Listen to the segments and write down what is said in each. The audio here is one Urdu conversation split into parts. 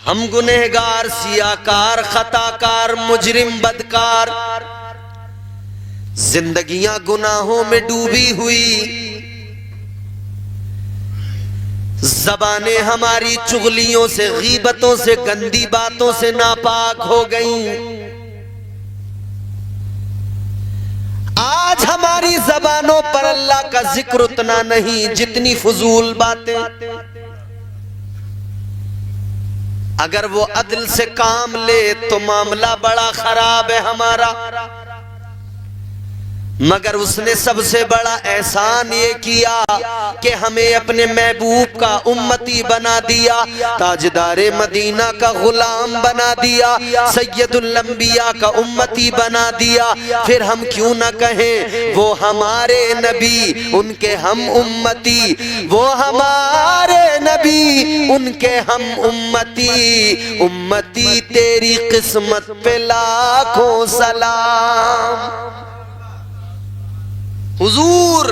ہم گنہگار، سیاکار، خطاکار، مجرم، بدکار، زندگیاں گناہوں میں ڈوبی ہوئی، زبانیں ہماری چغلیوں سے، غیبتوں سے، گندی باتوں سے ناپاک ہو گئیں۔ آج ہماری زبانوں پر اللہ کا ذکر اتنا نہیں جتنی فضول باتیں۔ اگر وہ عدل سے کام لے تو معاملہ بڑا خراب ہے ہمارا، مگر اس نے سب سے بڑا احسان یہ کیا کہ ہمیں اپنے محبوب کا امتی بنا دیا، تاجدار مدینہ کا غلام بنا دیا، سید الانبیاء کا امتی بنا دیا۔ پھر ہم کیوں نہ کہیں وہ ہمارے نبی ان کے ہم امتی، وہ ہمارے نبی ان کے ہم امتی، امتی تیری قسمت پہ لاکھوں سلام۔ حضور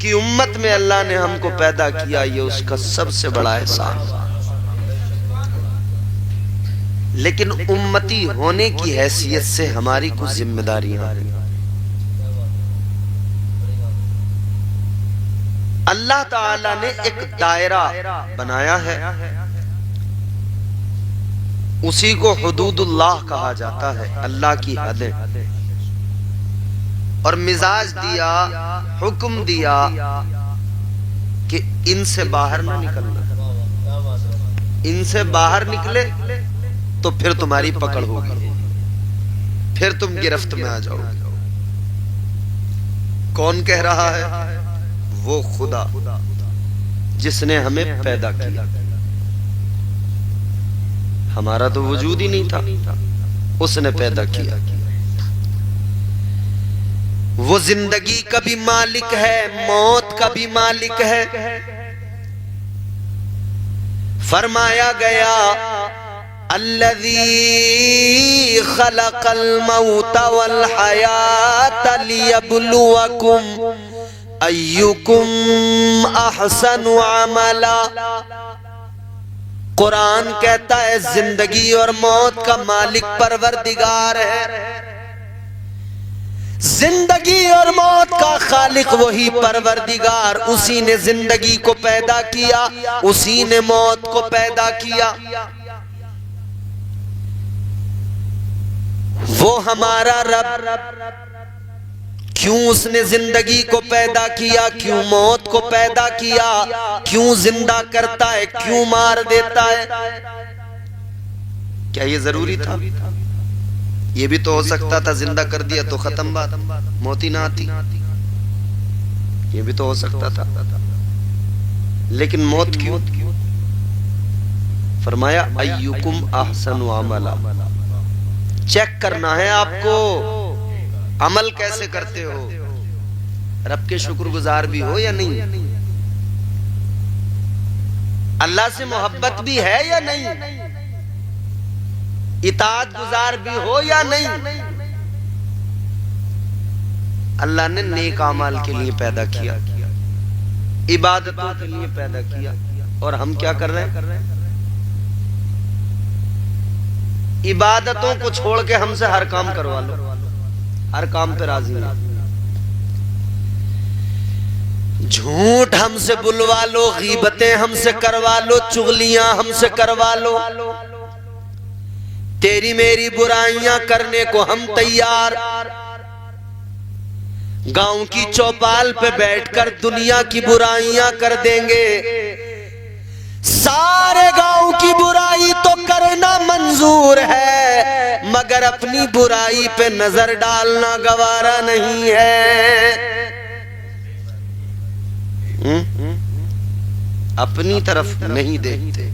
کی امت میں اللہ نے ہم کو پیدا کیا، یہ اس کا سب سے بڑا احسان۔ لیکن امتی ہونے کی حیثیت سے ہماری کچھ ذمہ داریاں ہیں۔ اللہ تعالیٰ نے ایک دائرہ بنایا ہے، اسی کو حدود اللہ کہا جاتا ہے، اللہ کی حدیں، اور مزاج دیا، حکم دیا کہ ان سے باہر نہ نکلنا، ان سے باہر نکلے تو پھر تمہاری پکڑ ہوگی، پھر تم گرفت میں آ جاؤ گے۔ کون کہہ رہا ہے؟ وہ خدا جس نے ہمیں پیدا کیا، ہمارا تو وجود ہی نہیں تھا، اس نے پیدا کیا۔ وہ زندگی کا بھی مالک ہے، موت کا بھی مالک ہے۔ فرمایا گیا الذی خلق الموت والحیات لیبلوکم ایکم احسن عملا۔ قرآن کہتا ہے زندگی اور موت کا مالک پروردگار ہے، زندگی اور موت کا خالق وہی پروردگار، اسی نے زندگی کو پیدا کیا، اسی نے موت کو پیدا کیا۔ وہ ہمارا رب کیوں اس نے زندگی کو پیدا کیا، کیوں موت کو پیدا کیا، کیوں زندہ کرتا ہے، کیوں مار دیتا ہے؟ کیا یہ ضروری تھا؟ یہ بھی تو ہو سکتا تھا زندہ کر دیا تو ختم بات، موت ہی نہ آتی، یہ بھی تو ہو سکتا تھا۔ لیکن موت کیوں؟ فرمایا ایکم احسن عملا، چیک کرنا ہے آپ کو عمل کیسے کرتے ہو، رب کے شکر گزار بھی ہو یا نہیں، اللہ سے محبت بھی ہے یا نہیں، اطاعت گزار بھی ہو یا نہیں۔ اللہ نے نیک اعمال کے لیے پیدا کیا، عبادتوں کے لیے پیدا کیا، اور ہم کیا کر رہے ہیں؟ عبادتوں کو چھوڑ کے ہم سے ہر کام کروا لو، ہر کام پہ راضی نہیں، جھوٹ ہم سے بلوا لو، غیبتیں ہم سے کروا لو، چغلیاں ہم سے کروا لو، تیری میری برائیاں کرنے کو ہم تیار۔ گاؤں کی چوپال پہ بیٹھ کر دنیا کی برائیاں کر دیں گے، سارے گاؤں کی برائی تو کرنا منظور ہے، مگر اپنی برائی پہ نظر ڈالنا گوارا نہیں ہے۔ اپنی طرف نہیں دیکھتے۔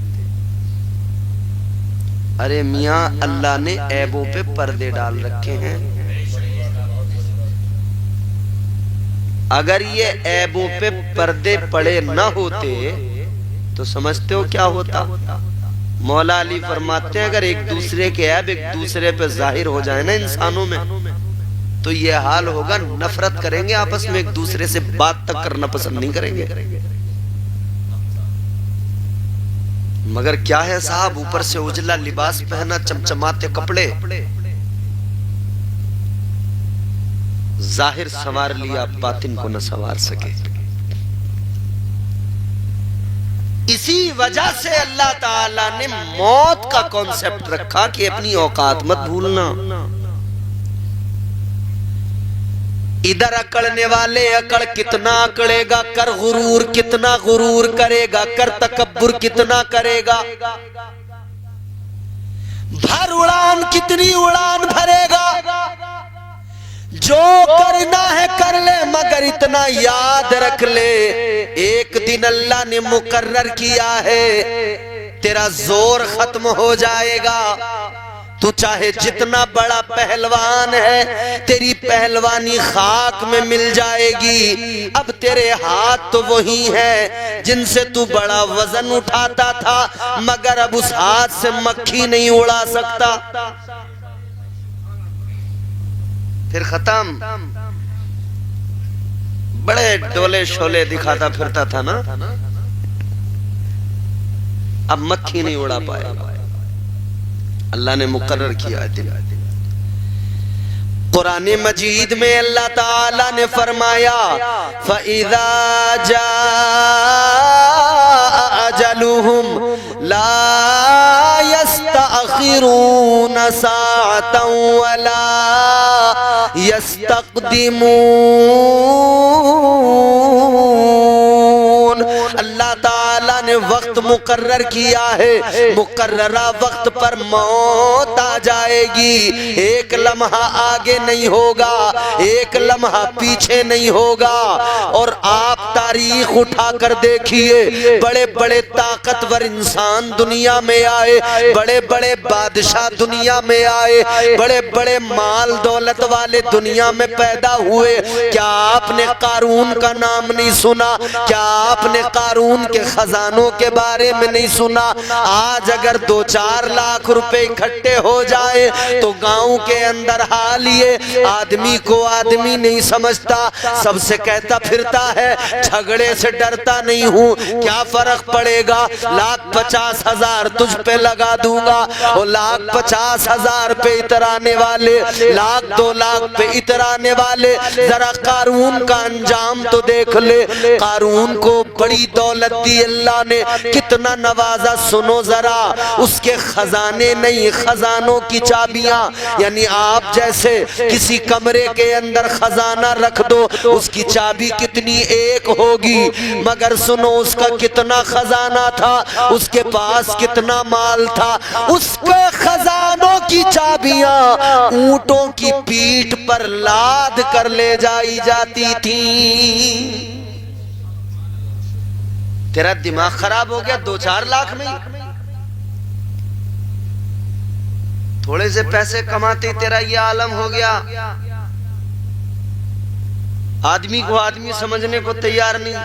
ارے میاں اللہ نے عیبوں پہ پردے ڈال رکھے ہیں، اگر یہ عیبوں پہ پردے پڑے نہ ہوتے تو سمجھتے ہو کیا ہوتا؟ مولا علی فرماتے ہیں اگر ایک دوسرے کے عیب ایک دوسرے پہ ظاہر ہو جائے نا انسانوں میں تو یہ حال ہوگا، نفرت کریں گے آپس میں، ایک دوسرے سے بات تک کرنا پسند نہیں کریں گے۔ مگر کیا ہے صاحب، اوپر سے اجلا لباس پہنا، چمچماتے کپڑے، ظاہر سنوار لیا، باطن کو نہ سنوار سکے۔ اسی وجہ سے اللہ تعالیٰ نے موت کا کانسیپٹ رکھا کہ اپنی اوقات مت بھولنا۔ ادھر اکڑنے والے اکڑ کتنا اکڑے گا، کر غرور کتنا غرور کرے گا، کر تکبر کتنا کرے گا، بھر اڑان کتنی اڑان بھرے گا، جو کرنا ہے کر لے، مگر اتنا یاد رکھ لے ایک دن اللہ نے مقرر کیا ہے تیرا زور ختم ہو جائے گا۔ تو چاہے جتنا بڑا پہلوان ہے، تیری پہلوانی خاک میں مل جائے گی۔ اب تیرے ہاتھ تو وہی ہیں جن سے تو بڑا وزن اٹھاتا تھا، مگر اب اس ہاتھ سے مکھی نہیں اڑا سکتا۔ پھر ختم، بڑے ڈولے شولے دکھاتا پھرتا تھا نا، اب مکھی نہیں اڑا پائے گا۔ اللہ نے مقرر کیا دن۔ قرآن مجید میں اللہ تعالیٰ نے فرمایا فَإِذَا جَاءَ أَجَلُهُمْ لَا يَسْتَأْخِرُونَ سَاعَةً وَلَا يَسْتَقْدِمُونَ۔ اللہ تعالیٰ نے وقت مقرر کیا ہے، مقررہ وقت پر موت آ جائے گی، ایک لمحہ آگے نہیں ہوگا، ایک لمحہ پیچھے نہیں ہوگا۔ اور آپ تاریخ اٹھا کر دیکھیے، بڑے بڑے طاقتور انسان دنیا میں آئے، بڑے بڑے بادشاہ دنیا میں آئے، بڑے بڑے مال دولت والے دنیا میں پیدا ہوئے۔ کیا آپ نے قارون کا نام نہیں سنا؟ کیا آپ نے قارون کے خزانوں کے بارے میں نہیں سنا؟ آج اگر 2-4 لاکھ روپے اکٹھے ہو جائے تو گاؤں کے اندر حال یہ، آدمی کو آدمی نہیں سمجھتا، سب سے کہتا پھرتا ہے، جھگڑے سے ڈرتا نہیں ہوں، کیا فرق پڑے گا، 1,50,000 تجھ پہ لگا دوں گا، اور 1,50,000 پہ اترانے والے، 1,00,000 2,00,000 پہ اترانے والے۔ ذرا قارون کا انجام تو دیکھ لے، قارون کو بڑی دولت دی اللہ نے، کتنا نوازا، سنو ذرا، اس کے خزانے نہیں، خزانوں کی چابیاں، یعنی آپ جیسے کسی کمرے کے اندر خزانہ رکھ دو، اس کی چابی کتنی ایک ہوگی، مگر سنو اس کا کتنا خزانہ تھا، اس کے پاس کتنا مال تھا۔ اس کے خزانوں کی چابیاں اونٹوں کی پیٹھ پر لاد کر لے جائی جاتی تھی۔ تیرا دماغ خراب ہو گیا 2-4 لاکھ میں، تھوڑے سے پیسے کماتے تیرا یہ عالم ہو گیا۔ آدمی کو آدمی سمجھنے کو تیار نہیں۔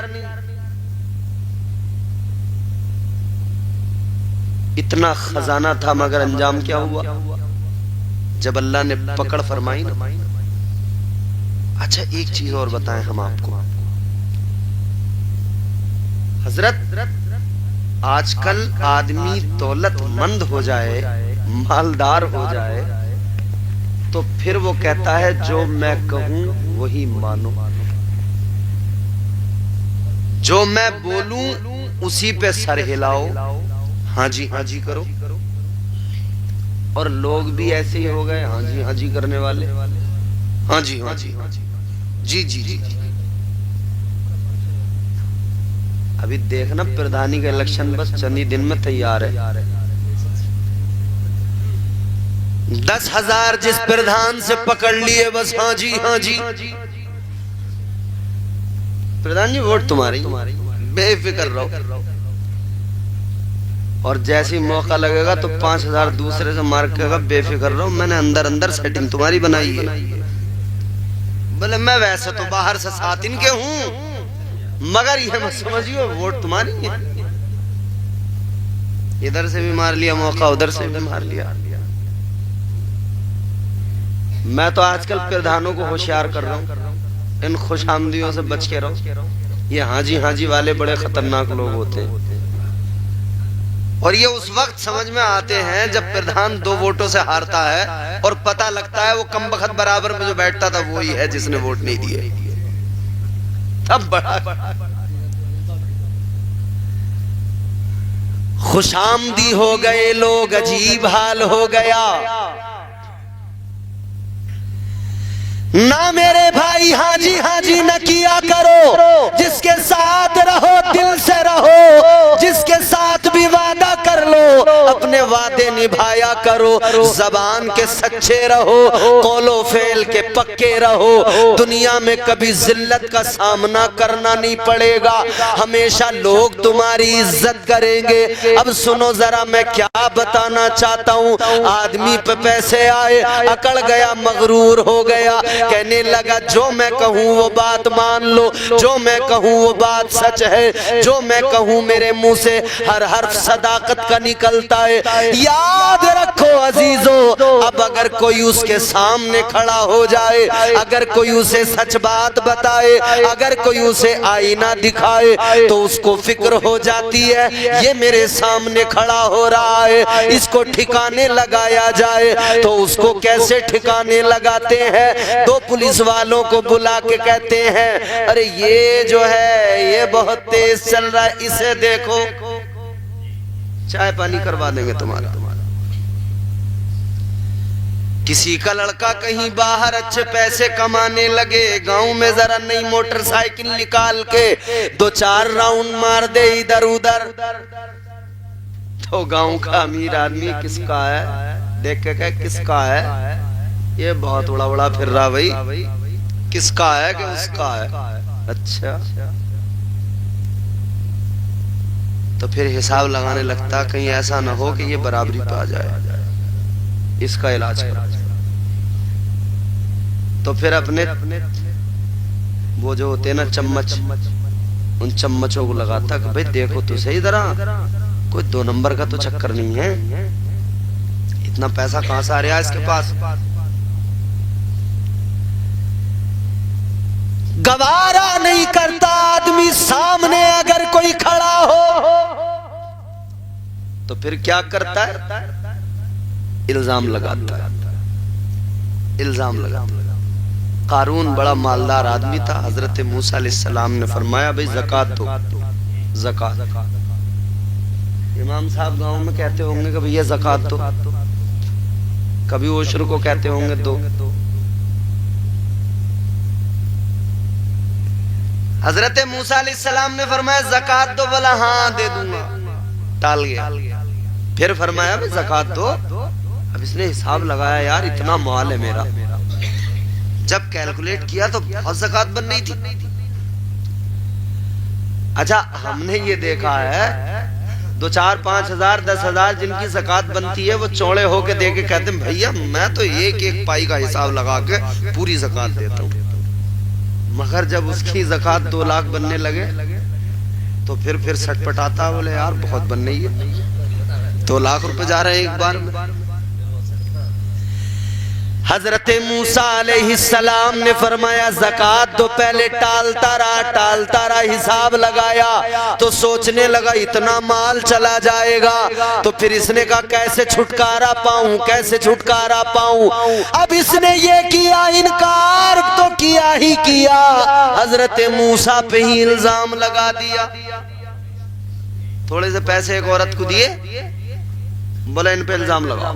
اتنا خزانہ تھا مگر انجام کیا ہوا؟ جب اللہ نے پکڑ فرمائی نا۔ اچھا ایک چیز اور بتائیں ہم آپ کو، حضرت آج کل آدمی دولت مند ہو جائے، مالدار ہو جائے تو پھر وہ کہتا ہے جو میں کہوں وہی مانو، جو میں بولوں اسی پہ سر ہلاؤ، ہاں جی کرو۔ اور لوگ بھی ایسے ہی ہو گئے، ہاں جی کرنے والے، ہاں جی جی۔ ابھی دیکھنا پردھانی کا الیکشن بس چند ہی دن میں تیار ہے، 10,000 جس پردھان سے پکڑ لیے بس ہاں جی۔ پردھان جی ووٹ تمہاری، بے فکر رہو، اور جیسی موقع لگے گا تو 5,000 دوسرے سے مار کے گا، بے فکر رہو، میں نے اندر سیٹنگ تمہاری بنائی ہے۔ بولے میں ویسے تو باہر سے 7 ان کے ہوں، مگر یہ مت سمجھیو ووٹ تمہاری ہے۔ ادھر سے بھی مار لیا موقع، ادھر سے بھی مار لیا۔ میں تو آج کل پردھانوں کو ہوشیار کر رہا ہوں، ان خوش آمدیوں سے بچ کے رہو، یہ ہاں جی والے بڑے خطرناک لوگ ہوتے ہیں۔ اور یہ اس وقت سمجھ میں آتے ہیں جب پردھان 2 ووٹوں سے ہارتا ہے اور پتہ لگتا ہے وہ کم بخت برابر میں جو بیٹھتا تھا وہی ہے جس نے ووٹ نہیں دیے. تب بڑا خوش آمدی ہو گئے لوگ, عجیب حال ہو گیا. نہ میرے بھائی ہاں جی نہ کیا کرو, جس کے ساتھ رہو دل سے رہو, جس کے ساتھ بھی وعدہ کر لو اپنے وعدے نبھایا کرو, زبان کے سچے رہو, قول و فعل کے پکے رہو. دنیا میں کبھی ذلت کا سامنا کرنا نہیں پڑے گا, ہمیشہ لوگ تمہاری عزت کریں گے. اب سنو ذرا میں کیا بتانا چاہتا ہوں. آدمی پہ پیسے آئے, اکڑ گیا, مغرور ہو گیا, کہنے لگا جو میں کہوں وہ بات مان لو, جو میں کہوں وہ بات سچ ہے, جو میں کہوں میرے منہ سے ہر حرف صداقت کا نکلتا ہے. یاد رکھو عزیزو, اب اگر کوئی اس کے سامنے کھڑا ہو جائے, اگر کوئی اسے سچ بات بتائے, اگر کوئی اسے آئینہ دکھائے تو اس کو فکر ہو جاتی ہے یہ میرے سامنے کھڑا ہو رہا ہے, اس کو ٹھکانے لگایا جائے. تو اس کو کیسے ٹھکانے لگاتے ہیں؟ 2 پولیس والوں کو بلا کے کہتے ہیں ارے یہ جو ہے یہ بہت تیز چل رہا ہے, اسے دیکھو, چائے پانی کروا دیں گے تمہارا. کسی کا لڑکا کہیں باہر اچھے پیسے کمانے لگے, گاؤں میں ذرا نئی موٹر سائیکل نکال کے 2-4 راؤنڈ مار دے ادھر ادھر, تو گاؤں کا امیر آدمی کس کا ہے دیکھ کے کہے کس کا ہے, یہ بہت اڑا پھر رہا بھائی, کس کا ہے کہ اس کا ہے. اچھا, تو پھر حساب لگانے لگتا کہیں ایسا نہ ہو کہ یہ برابری پہ آ جائے, اس کا علاج کرا. تو پھر اپنے وہ جو ہوتے ہیں نا چمچ, ان چمچوں کو لگاتا کہ بھئی دیکھو تو صحیح ذرا, کوئی 2 نمبر کا تو چکر نہیں ہے, اتنا پیسہ کہاں سے آ رہا ہے اس کے پاس. گوارا نہیں کرتا آدمی سامنے اگر کوئی کھڑا ہو تو پھر کیا کرتا ہے؟ الزام لگاتا ہے, الزام لگاتا ہے. قارون بڑا مالدار آدمی تھا, حضرت موسیٰ علیہ السلام نے فرمایا بھئی زکاة دو, زکاة. امام صاحب گاؤں میں کہتے ہوں گے کہ بھئی یہ زکاة دو, کبھی عشر کو کہتے ہوں گے دو. حضرت موسیٰ علیہ السلام نے فرمایا زکاة دو, بولا ہاں دے دوں گا, ٹال گیا. پھر فرمایا بھئی زکاة دو. اب اس نے حساب لگایا یار اتنا مال ہے میرا, جب کیلکولیٹ کیا تو بہت زکاة بن نہیں تھی. اچھا ہم نے یہ دیکھا ہے 2-4-5 ہزار 10 ہزار جن کی زکاة بنتی ہے وہ چوڑے ہو کے دے کے کہتے ہیں بھئیہ میں تو ایک پائی کا حساب لگا کے پوری زکاة دیتا ہوں. مگر جب اس کی زکاة 2 لاکھ بننے لگے تو پھر سٹ پٹاتا, بولے یار بہت بن رہی ہے, 2 لاکھ روپے جا رہے ہیں ایک بار میں. حضرت موسیٰ علیہ السلام نے فرمایا زکاة دو, پہلے ٹالتا رہا, حساب لگایا تو سوچنے لگا اتنا مال چلا جائے گا, تو پھر اس نے کہا کیسے چھٹکارا پاؤں, کیسے چھٹکارا پاؤں. اب اس نے یہ کیا, انکار تو کیا ہی کیا, حضرت موسیٰ پہ ہی الزام لگا دیا. تھوڑے سے پیسے ایک عورت کو دیے, بولا ان پہ الزام لگاؤ.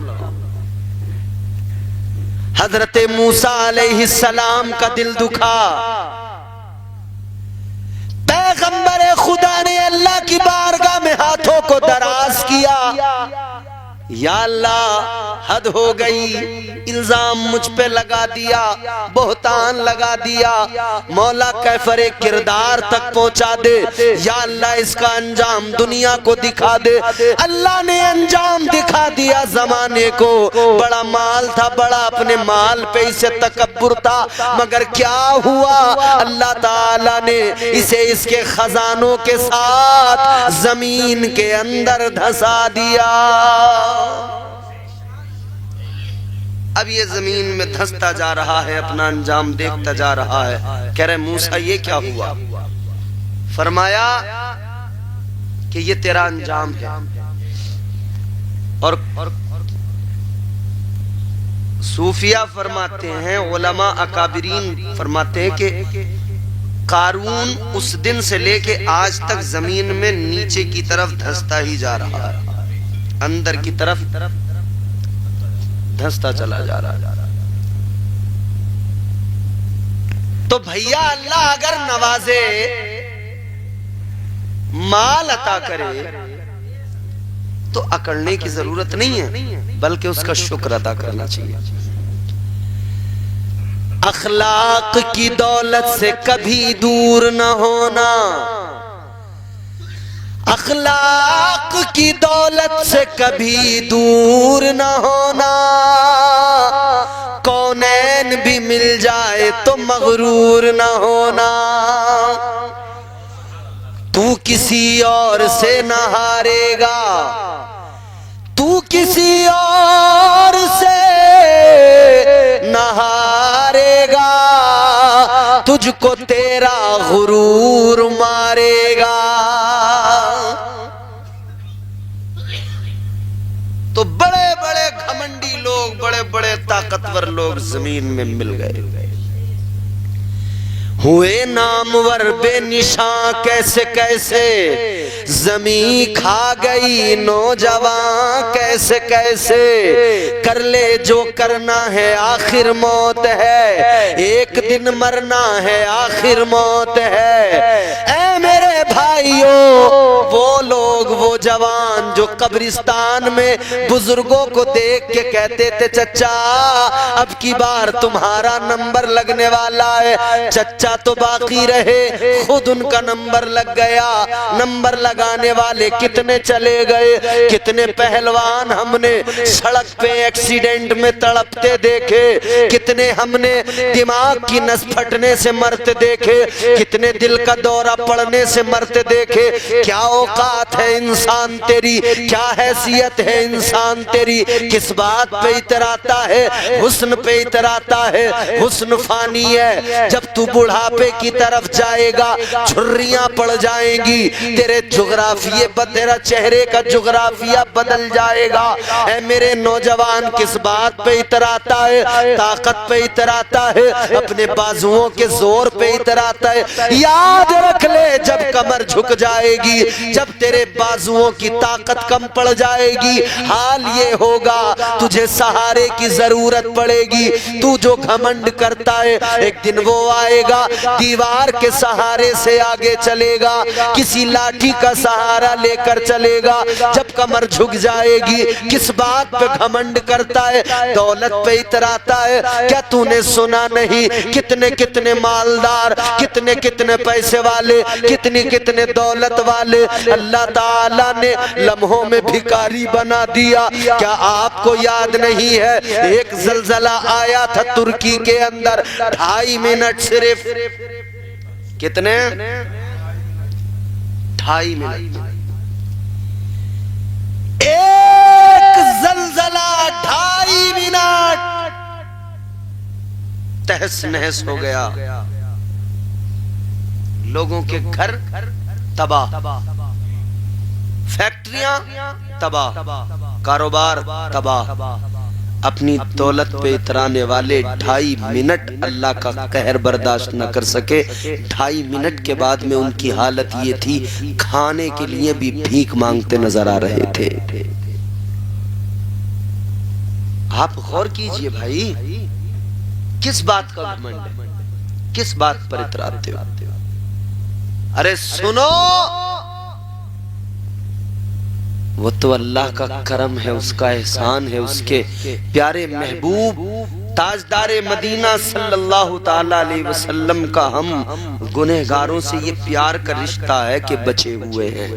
حضرت موسیٰ علیہ السلام کا دل دکھا, پیغمبر خدا نے اللہ کی بارگاہ میں ہاتھوں کو دراز کیا, یا اللہ حد ہو گئی, الزام مجھ پہ لگا دیا, بہتان لگا دیا, مولا کیفر کردار تک پہنچا دے, یا اللہ اس کا انجام دنیا کو دکھا دے. اللہ نے انجام دکھا دیا زمانے کو, بڑا مال تھا, بڑا اپنے مال پہ اسے تکبر تھا, مگر کیا ہوا, اللہ تعالیٰ نے اسے اس کے خزانوں کے ساتھ زمین کے اندر دھسا دیا. اب یہ زمین میں دھستا جا رہا ہے, اپنا انجام دیکھتا جا رہا ہے. کہہ رہے موسیٰ یہ کیا ہوا؟ فرمایا کہ یہ تیرا انجام ہے, اور صوفیہ فرماتے ہیں، علماء اکابرین فرماتے ہیں کہ قارون اس دن سے لے کے آج تک زمین میں نیچے کی طرف دھستا ہی جا رہا ہے، اندر کی طرف دھستا چلا جا رہا ہے۔ تو بھیا اللہ اگر نوازے، مال عطا کرے تو اکڑنے کی ضرورت نہیں ہے، بلکہ اس کا شکر ادا کرنا چاہیے۔ اخلاق کی دولت سے کبھی دور نہ ہونا، اخلاق کی دولت سے کبھی دور نہ ہونا، کونین بھی مل جائے تو مغرور نہ ہونا، تو کسی اور سے نہ ہارے گا، تو کسی اور سے نہ ہارے گا، تجھ کو تیرا غرور مارے گا۔ تو بڑے بڑے گھمنڈی لوگ، بڑے بڑے طاقتور لوگ زمین میں مل گئے، ہوئے نامور بے نشاں کیسے کیسے، زمین کھا گئی نوجوان کیسے کیسے، کر لے جو کرنا ہے آخر موت ہے، ایک دن مرنا ہے آخر موت ہے۔ اے میرے بھائیوں، وہ لوگ، وہ جوان جو قبرستان میں بزرگوں کو دیکھ کے کہتے تھے چچا اب کی بار تمہارا نمبر لگنے والا ہے، چچا تو باقی رہے، خود ان کا نمبر لگ گیا۔ نمبر لگانے والے کتنے چلے گئے، کتنے پہلوان ہم نے سڑک پہ ایکسیڈنٹ میں تڑپتے دیکھے، کتنے ہم نے دماغ کی نس پھٹنے سے مرتے دیکھے، کتنے دل کا دورہ پڑنے سے مرتے دیکھے۔ کیا اوقات ہے انسان تیری، کیا حیثیت ہے انسان تیری، کس بات پہ اتراتا ہے، حسن پہ اتراتا ہے، حسن فانی ہے۔ جب تو بڑھاپے کی طرف جائے گا چھریاں پڑ جائیں گی، تیرے جغرافیے تیرا چہرے کا جغرافیہ بدل جائے گا۔ اے میرے نوجوان کس بات پہ اتراتا ہے، طاقت پہ اتراتا ہے، اپنے بازوؤں کے زور پہ اتراتا ہے۔ یاد رکھ لے جب کمر جھک جائے گی، جب تیرے بازوؤں کی طاقت کم پڑ جائے گی، حال یہ ہوگا تجھے سہارے کی ضرورت پڑے گی۔ تو جو گھمنڈ کرتا ہے ایک دن وہ آئے گا، دیوار کے سہارے سے آگے چلے گا، کسی لاٹھی کا سہارا لے کر چلے گا۔ جب کمر جھک جائے گی، کس بات پہ گھمنڈ کرتا ہے، دولت پہ اتراتا ہے۔ کیا تو نے سنا نہیں کتنے کتنے مالدار، کتنے کتنے پیسے والے، کتنے کتنے دولت والے اللہ تعالیٰ نے لمحوں میں بھکاری بنا دیا۔ کیا آپ کو یاد نہیں ہے ایک زلزلہ آیا تھا ترکی کے اندر، 2.5 منٹ صرف، کتنے 2.5 منٹ، ایک زلزلہ 2.5 منٹ تہس نہس ہو گیا، لوگوں کے گھر تباہ، فیکٹریاں تباہ، کاروبار تباہ۔ اپنی دولت پہ اترانے والے 2.5 منٹ اللہ کا قہر برداشت نہ کر سکے۔ 2.5 منٹ کے بعد میں ان کی حالت یہ تھی، کھانے کے لیے بھی بھیک مانگتے نظر آ رہے تھے۔ آپ غور کیجئے بھائی، کس بات کا گھمنڈ ہے، کس بات پر اتراتے ہو؟ ارے سنو، وہ تو اللہ کا کرم ہے، اس کا احسان ہے، اس کے پیارے محبوب تاجدار مدینہ صلی اللہ تعالیٰ علیہ وسلم کا ہم گنہگاروں سے یہ پیار کا رشتہ ہے کہ بچے ہوئے ہیں۔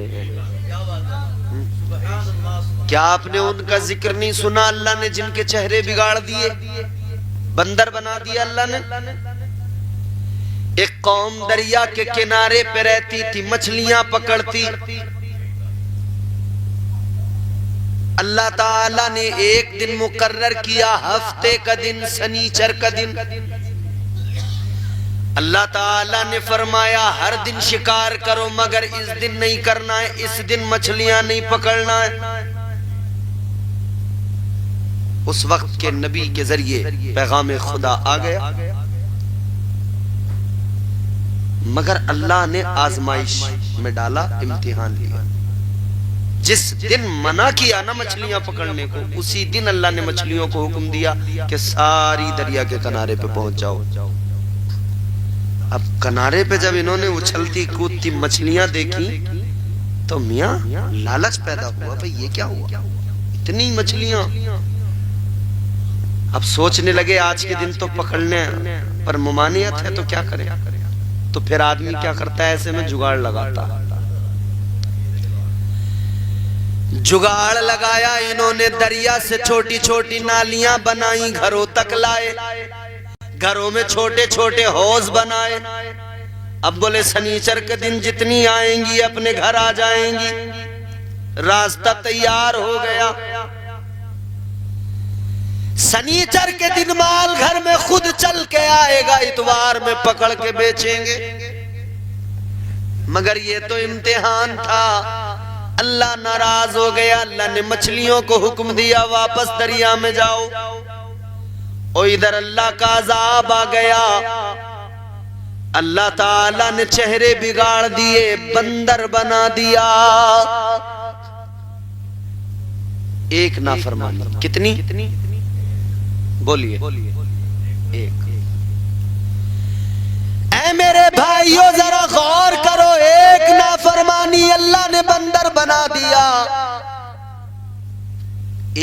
کیا آپ نے ان کا ذکر نہیں سنا؟ اللہ نے جن کے چہرے بگاڑ دیے، بندر بنا دیا اللہ نے۔ ایک قوم دریا کے کنارے پہ رہتی تھی، مچھلیاں پکڑتی، اللہ تعالیٰ نے ایک دن مقرر کیا، ہفتے کا دن، سنیچر کا دن۔ اللہ تعالیٰ نے فرمایا ہر دن شکار کرو مگر اس دن نہیں کرنا ہے، اس دن مچھلیاں نہیں پکڑنا ہے۔ اس وقت کے نبی کے ذریعے پیغام خدا آ گیا، مگر اللہ نے آزمائش میں ڈالا، امتحان لیا۔ جس دن منع کیا نا مچھلیاں پکڑنے کو، اسی دن اللہ نے مچھلیوں کو حکم دیا کہ ساری دریا کے کنارے پہ پہنچ جاؤ۔ اب کنارے پہ جب انہوں نے اچھلتی کودتی مچھلیاں دیکھی تو میاں لالچ پیدا ہوا، بھئی یہ کیا ہوا، اتنی مچھلیاں۔ اب سوچنے لگے آج کے دن تو پکڑنے پر ممانعت ہے تو کیا کریں؟ تو پھر آدمی کیا کرتا ہے، ایسے میں جگاڑ لگاتا۔ جگاڑ لگایا انہوں نے، دریا سے چھوٹی چھوٹی نالیاں بنائیں، گھروں تک لائے، گھروں میں چھوٹے چھوٹے حوض بنائے۔ اب بولے سنیچر کے دن جتنی آئیں گی اپنے گھر آ جائیں گی۔ راستہ تیار ہو گیا، سنیچر کے دن مال گھر میں خود چل کے آئے گا، اتوار میں پکڑ کے بیچیں گے۔ مگر یہ تو امتحان تھا، اللہ ناراض ہو گیا، اللہ نے مچھلیوں کو حکم دیا واپس دریا میں جاؤ، اور ادھر اللہ کا عذاب آ گیا۔ اللہ تعالیٰ نے چہرے بگاڑ دیے، بندر بنا دیا۔ ایک نافرمانی، کتنی بولیے؟ ایک۔ اے میرے بھائیو ذرا غور کرو، ایک نافرمانی اللہ نے بندر بنا دیا۔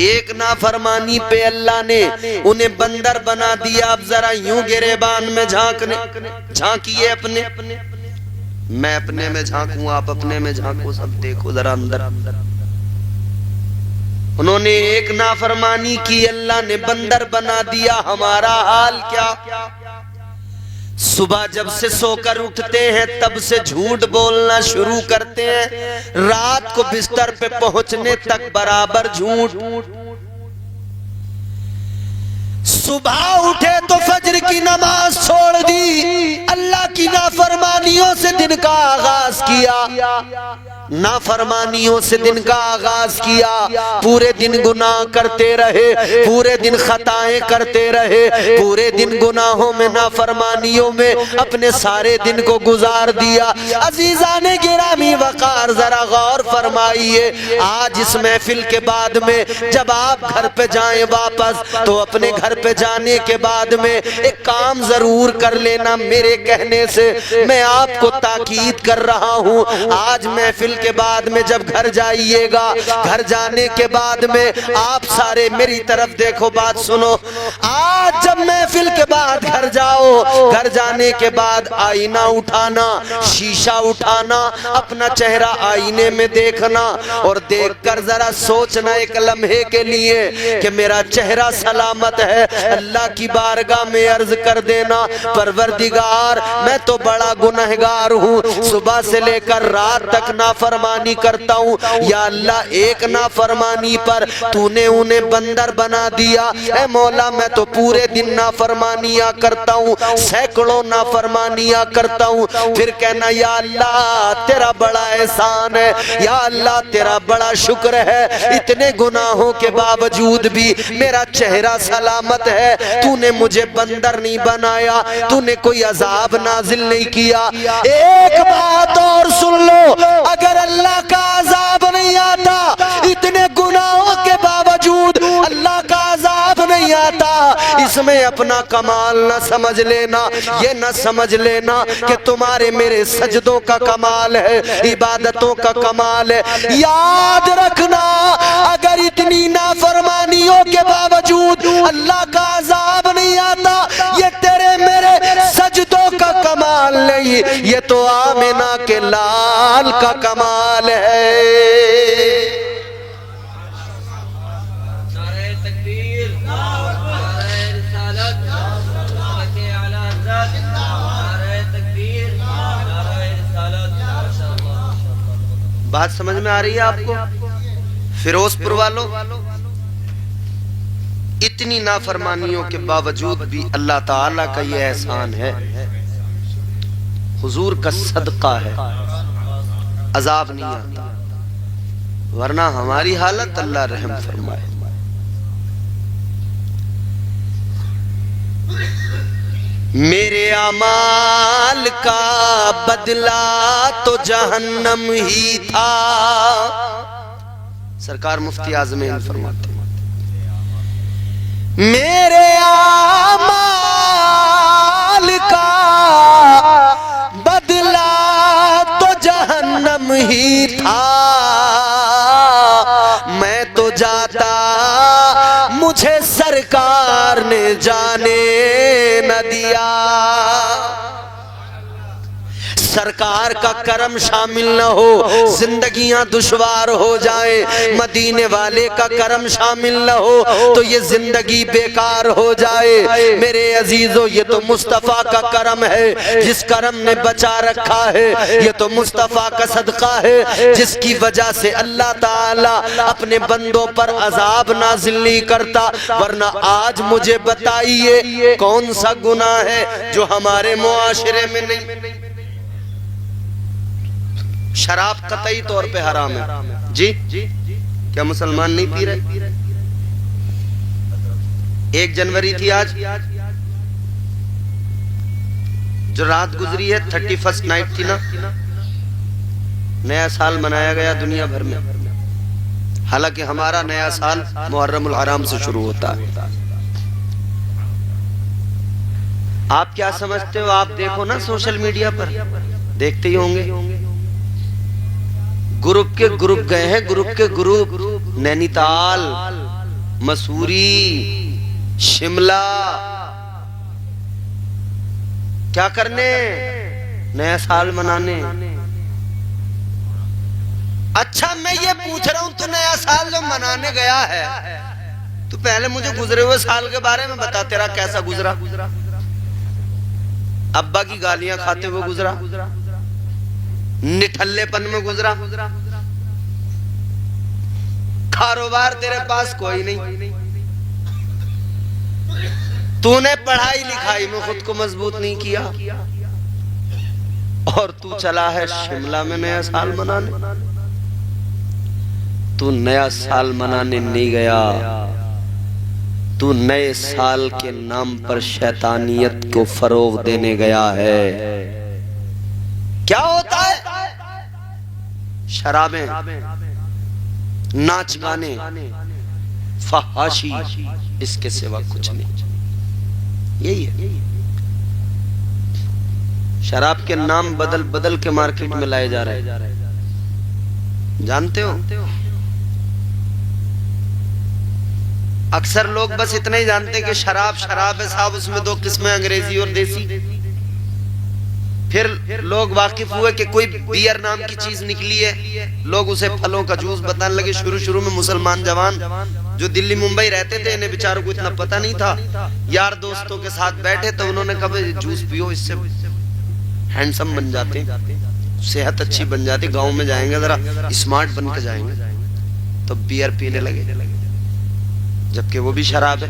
ایک نافرمانی پہ اللہ نے انہیں بندر بنا دیا۔ اب ذرا یوں گریبان میں جھانکیے اپنے، میں اپنے میں جھانکوں، آپ اپنے میں جھانکو، سب دیکھو ذرا اندر۔ انہوں نے ایک نافرمانی کی، اللہ نے بندر بنا دیا۔ ہمارا حال کیا؟ صبح جب سے سو کر اٹھتے ہیں تب سے جھوٹ بولنا شروع کرتے ہیں، رات کو بستر پہ پہنچنے تک برابر جھوٹ۔ صبح اٹھے تو فجر کی نماز چھوڑ دی، اللہ کی نافرمانیوں سے دن کا آغاز کیا، نافرمانیوں سے دن کا آغاز کیا، پورے دن گناہ کرتے رہے، پورے دن خطائیں کرتے رہے، پورے دن گناہوں میں نافرمانیوں میں اپنے سارے دن کو گزار دیا۔ عزیزان گرامی وقار ذرا غور فرمائیے، آج اس محفل کے بعد میں جب آپ گھر پہ جائیں واپس تو اپنے گھر پہ جانے کے بعد میں ایک کام ضرور کر لینا، میرے کہنے سے میں آپ کو تاکید کر رہا ہوں۔ آج محفل کے بعد میں جب گھر جائیے گا، گھر جانے کے بعد میں آپ سارے میری طرف دیکھو، بات سنو، آج جب محفل کے بعد گھر جاؤ، گھر جانے کے بعد آئینہ اٹھانا، شیشہ اٹھانا، اپنا چہرہ آئینے میں دیکھنا، اور دیکھ کر ذرا سوچنا ایک لمحے کے لیے کہ میرا چہرہ سلامت ہے۔ اللہ کی بارگاہ میں عرض کر دینا، پروردگار میں تو بڑا گنہگار ہوں، صبح سے لے کر رات تک نافرمانی کرتا ہوں، یا اللہ ایک نافرمانی پر تو نے انہیں بندر بنا دیا، اے مولا میں تو پورے دن نافرمانیاں کرتا ہوں، سینکڑوں نافرمانیاں کرتا ہوں، پھر کہنا یا اللہ تیرا بڑا احسان ہے، یا اللہ تیرا بڑا شکر ہے، اتنے گناہوں کے باوجود بھی میرا چہرہ سلامت ہے، تو نے مجھے بندر نہیں بنایا، تو نے کوئی عذاب نازل نہیں کیا۔ ایک بات اور سن لو، اگر اللہ کا عذاب نہیں آتا، اتنے گناہوں کے باوجود اللہ کا عذاب نہیں آتا، اس میں اپنا کمال نہ سمجھ لینا، یہ نہ سمجھ لینا کہ تمہارے میرے سجدوں کا کمال ہے، عبادتوں کا کمال ہے۔ یاد رکھنا اگر اتنی نافرمانیوں کے باوجود اللہ کا عذاب نہیں آتا، یہ تیرے میرے سجدوں کا کمال نہیں، یہ تو آمنہ کے لال کا کمال ہے۔ بات سمجھ میں آ رہی ہے آپ کو؟ فیروز پور والوں، اتنی نافرمانیوں کے باوجود بھی اللہ تعالیٰ کا یہ احسان ہے، حضور کا صدقہ ہے، عذاب نہیں آتا، ورنہ ہماری حالت اللہ رحم فرمائے۔ میرے اعمال کا بدلہ تو جہنم ہی تھا. سرکار مفتی اعظم ہند فرماتے ہیں میرے اعمال کا بدلہ تو جہنم ہی تھا. میں تو جاتا مجھے سرکار نے جانے نہ دیا. سرکار کا کرم شامل نہ ہو زندگیاں دشوار ہو جائیں, مدینے والے کا کرم شامل نہ ہو تو یہ زندگی بیکار ہو جائے. میرے عزیزو یہ تو مصطفیٰ کا کرم ہے جس کرم نے بچا رکھا ہے, یہ تو مصطفیٰ کا صدقہ ہے جس کی وجہ سے اللہ تعالی اپنے بندوں پر عذاب نازل نہیں کرتا. ورنہ آج مجھے بتائیے کون سا گناہ ہے جو ہمارے معاشرے میں نہیں. شراب قطعی طور پہ حرام ہے جی, کیا مسلمان نہیں پی رہے؟ 1 جنوری تھی آج, جو رات گزری ہے 31st نائٹ تھی نا, نیا سال منایا گیا دنیا بھر میں. حالانکہ ہمارا نیا سال محرم الحرام سے شروع ہوتا ہے. آپ کیا سمجھتے ہو؟ آپ دیکھو نا سوشل میڈیا پر, دیکھتے ہی ہوں گے گروپ کے گروپ گئے ہیں, گروپ کے گروپ نینی تال, مسوری, شملہ, کیا کرنے؟ نیا سال منانے. اچھا میں یہ پوچھ رہا ہوں تو نیا سال جو منانے گیا ہے تو پہلے مجھے گزرے ہوئے سال کے بارے میں بتا, تیرا کیسا گزرا؟ ابا کی گالیاں کھاتے ہوئے گزرا, نٹھلے پن میں گزرا, کاروبار تیرے پاس کوئی نہیں, تو نے پڑھائی لکھائی میں خود کو مضبوط نہیں کیا اور تو چلا ہے شملہ میں نیا سال منانے. تو نیا سال منانے نہیں گیا, تو نئے سال کے نام پر شیطانیت کو فروغ دینے گیا ہے. کیا ہوتا ہے؟ شرابیں, ناچ گانے, فحاشی, اس کے سوا کچھ نہیں. یہی ہے. شراب کے نام بدل بدل کے مارکیٹ میں لائے جا رہے ہیں, جانتے ہو؟ اکثر لوگ بس اتنا ہی جانتے کہ شراب شراب ہے صاحب, اس میں 2 قسمیں انگریزی اور دیسی. پھر لوگ واقف ہوئے کہ کوئی بیئر نام کی چیز نکلی ہے, لوگ اسے پھلوں کا جوس بتانے لگے. شروع میں مسلمان جوان جو دلی ممبئی رہتے تھے انہیں بیچاروں کو اتنا پتہ نہیں تھا, یار دوستوں کے ساتھ بیٹھے تو انہوں نے کہا جوس پیو, اس سے ہینڈسم بن جاتے, صحت اچھی بن جاتی, گاؤں میں جائیں گے ذرا اسمارٹ بن کے جائیں گے. تو بیئر پینے لگے, جبکہ وہ بھی شراب ہے.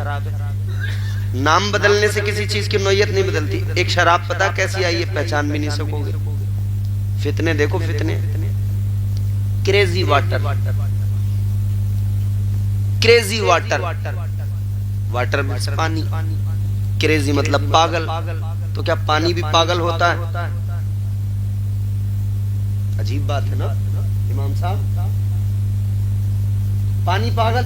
نام بدلنے سے کسی چیز کی نوعیت نہیں بدلتی. ایک شراب پتا کیسی آئی ہے پہچان بھی نہیں سکو گے. فتنے دیکھو, فتنے. Crazy water, crazy water, water میں پانی, کریزی مطلب پاگل. تو کیا پانی بھی پاگل ہوتا ہے؟ عجیب بات ہے نا امام صاحب, پانی پاگل.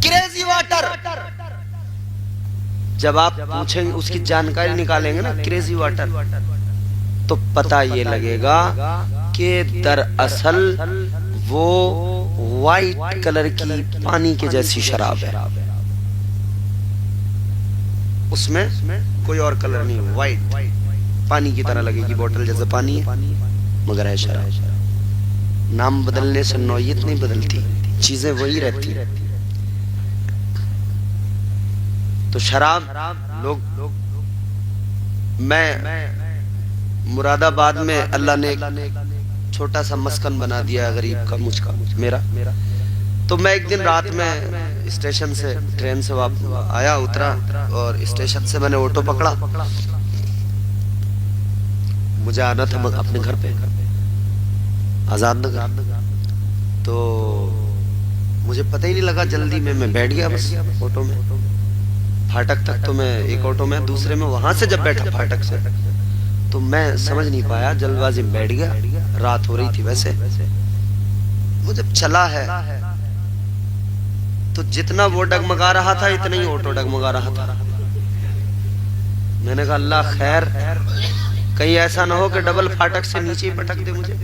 کریزی واٹر, جب آپ پوچھیں گے اس کی جانکاری نکالیں گے نا کریزی واٹر, تو پتہ یہ لگے گا کہ دراصل وہ وائٹ کلر کی پانی کے جیسی شراب ہے. اس میں کوئی اور کلر نہیں, وائٹ پانی کی طرح لگے گی, بوٹل جیسے پانی ہے مگر ہے شراب. نام بدلنے سے نوعیت نہیں بدلتی, چیزیں وہی رہتی. تو شراب لوگ, میں مراد آباد میں اللہ نے ایک چھوٹا سا مسکن بنا دیا غریب کا, مجھ کا, میرا. تو میں ایک دن رات میں اسٹیشن سے ٹرین سے آیا, اترا اور اسٹیشن سے میں نے آٹو پکڑا. مجھے آنا تھا اپنے گھر پہ آزاد نگر. تو مجھے پتہ ہی نہیں لگا، جلدی میں بیٹھ گیا بس آٹو میں. پھاٹک تک تو میں ایک آٹو میں، دوسرے میں وہاں سے جب بیٹھا پھاٹک سے تو میں سمجھ نہیں پایا، جلد بازی میں بیٹھ گیا. رات ہو رہی تھی ویسے. وہ جب چلا ہے تو جتنا وہ ڈگمگا رہا تھا اتنا ہی آٹو ڈگمگا رہا تھا. میں نے کہا اللہ خیر، کہیں ایسا نہ ہو کہ ڈبل پھاٹک سے نیچے ہی پٹک دے مجھے.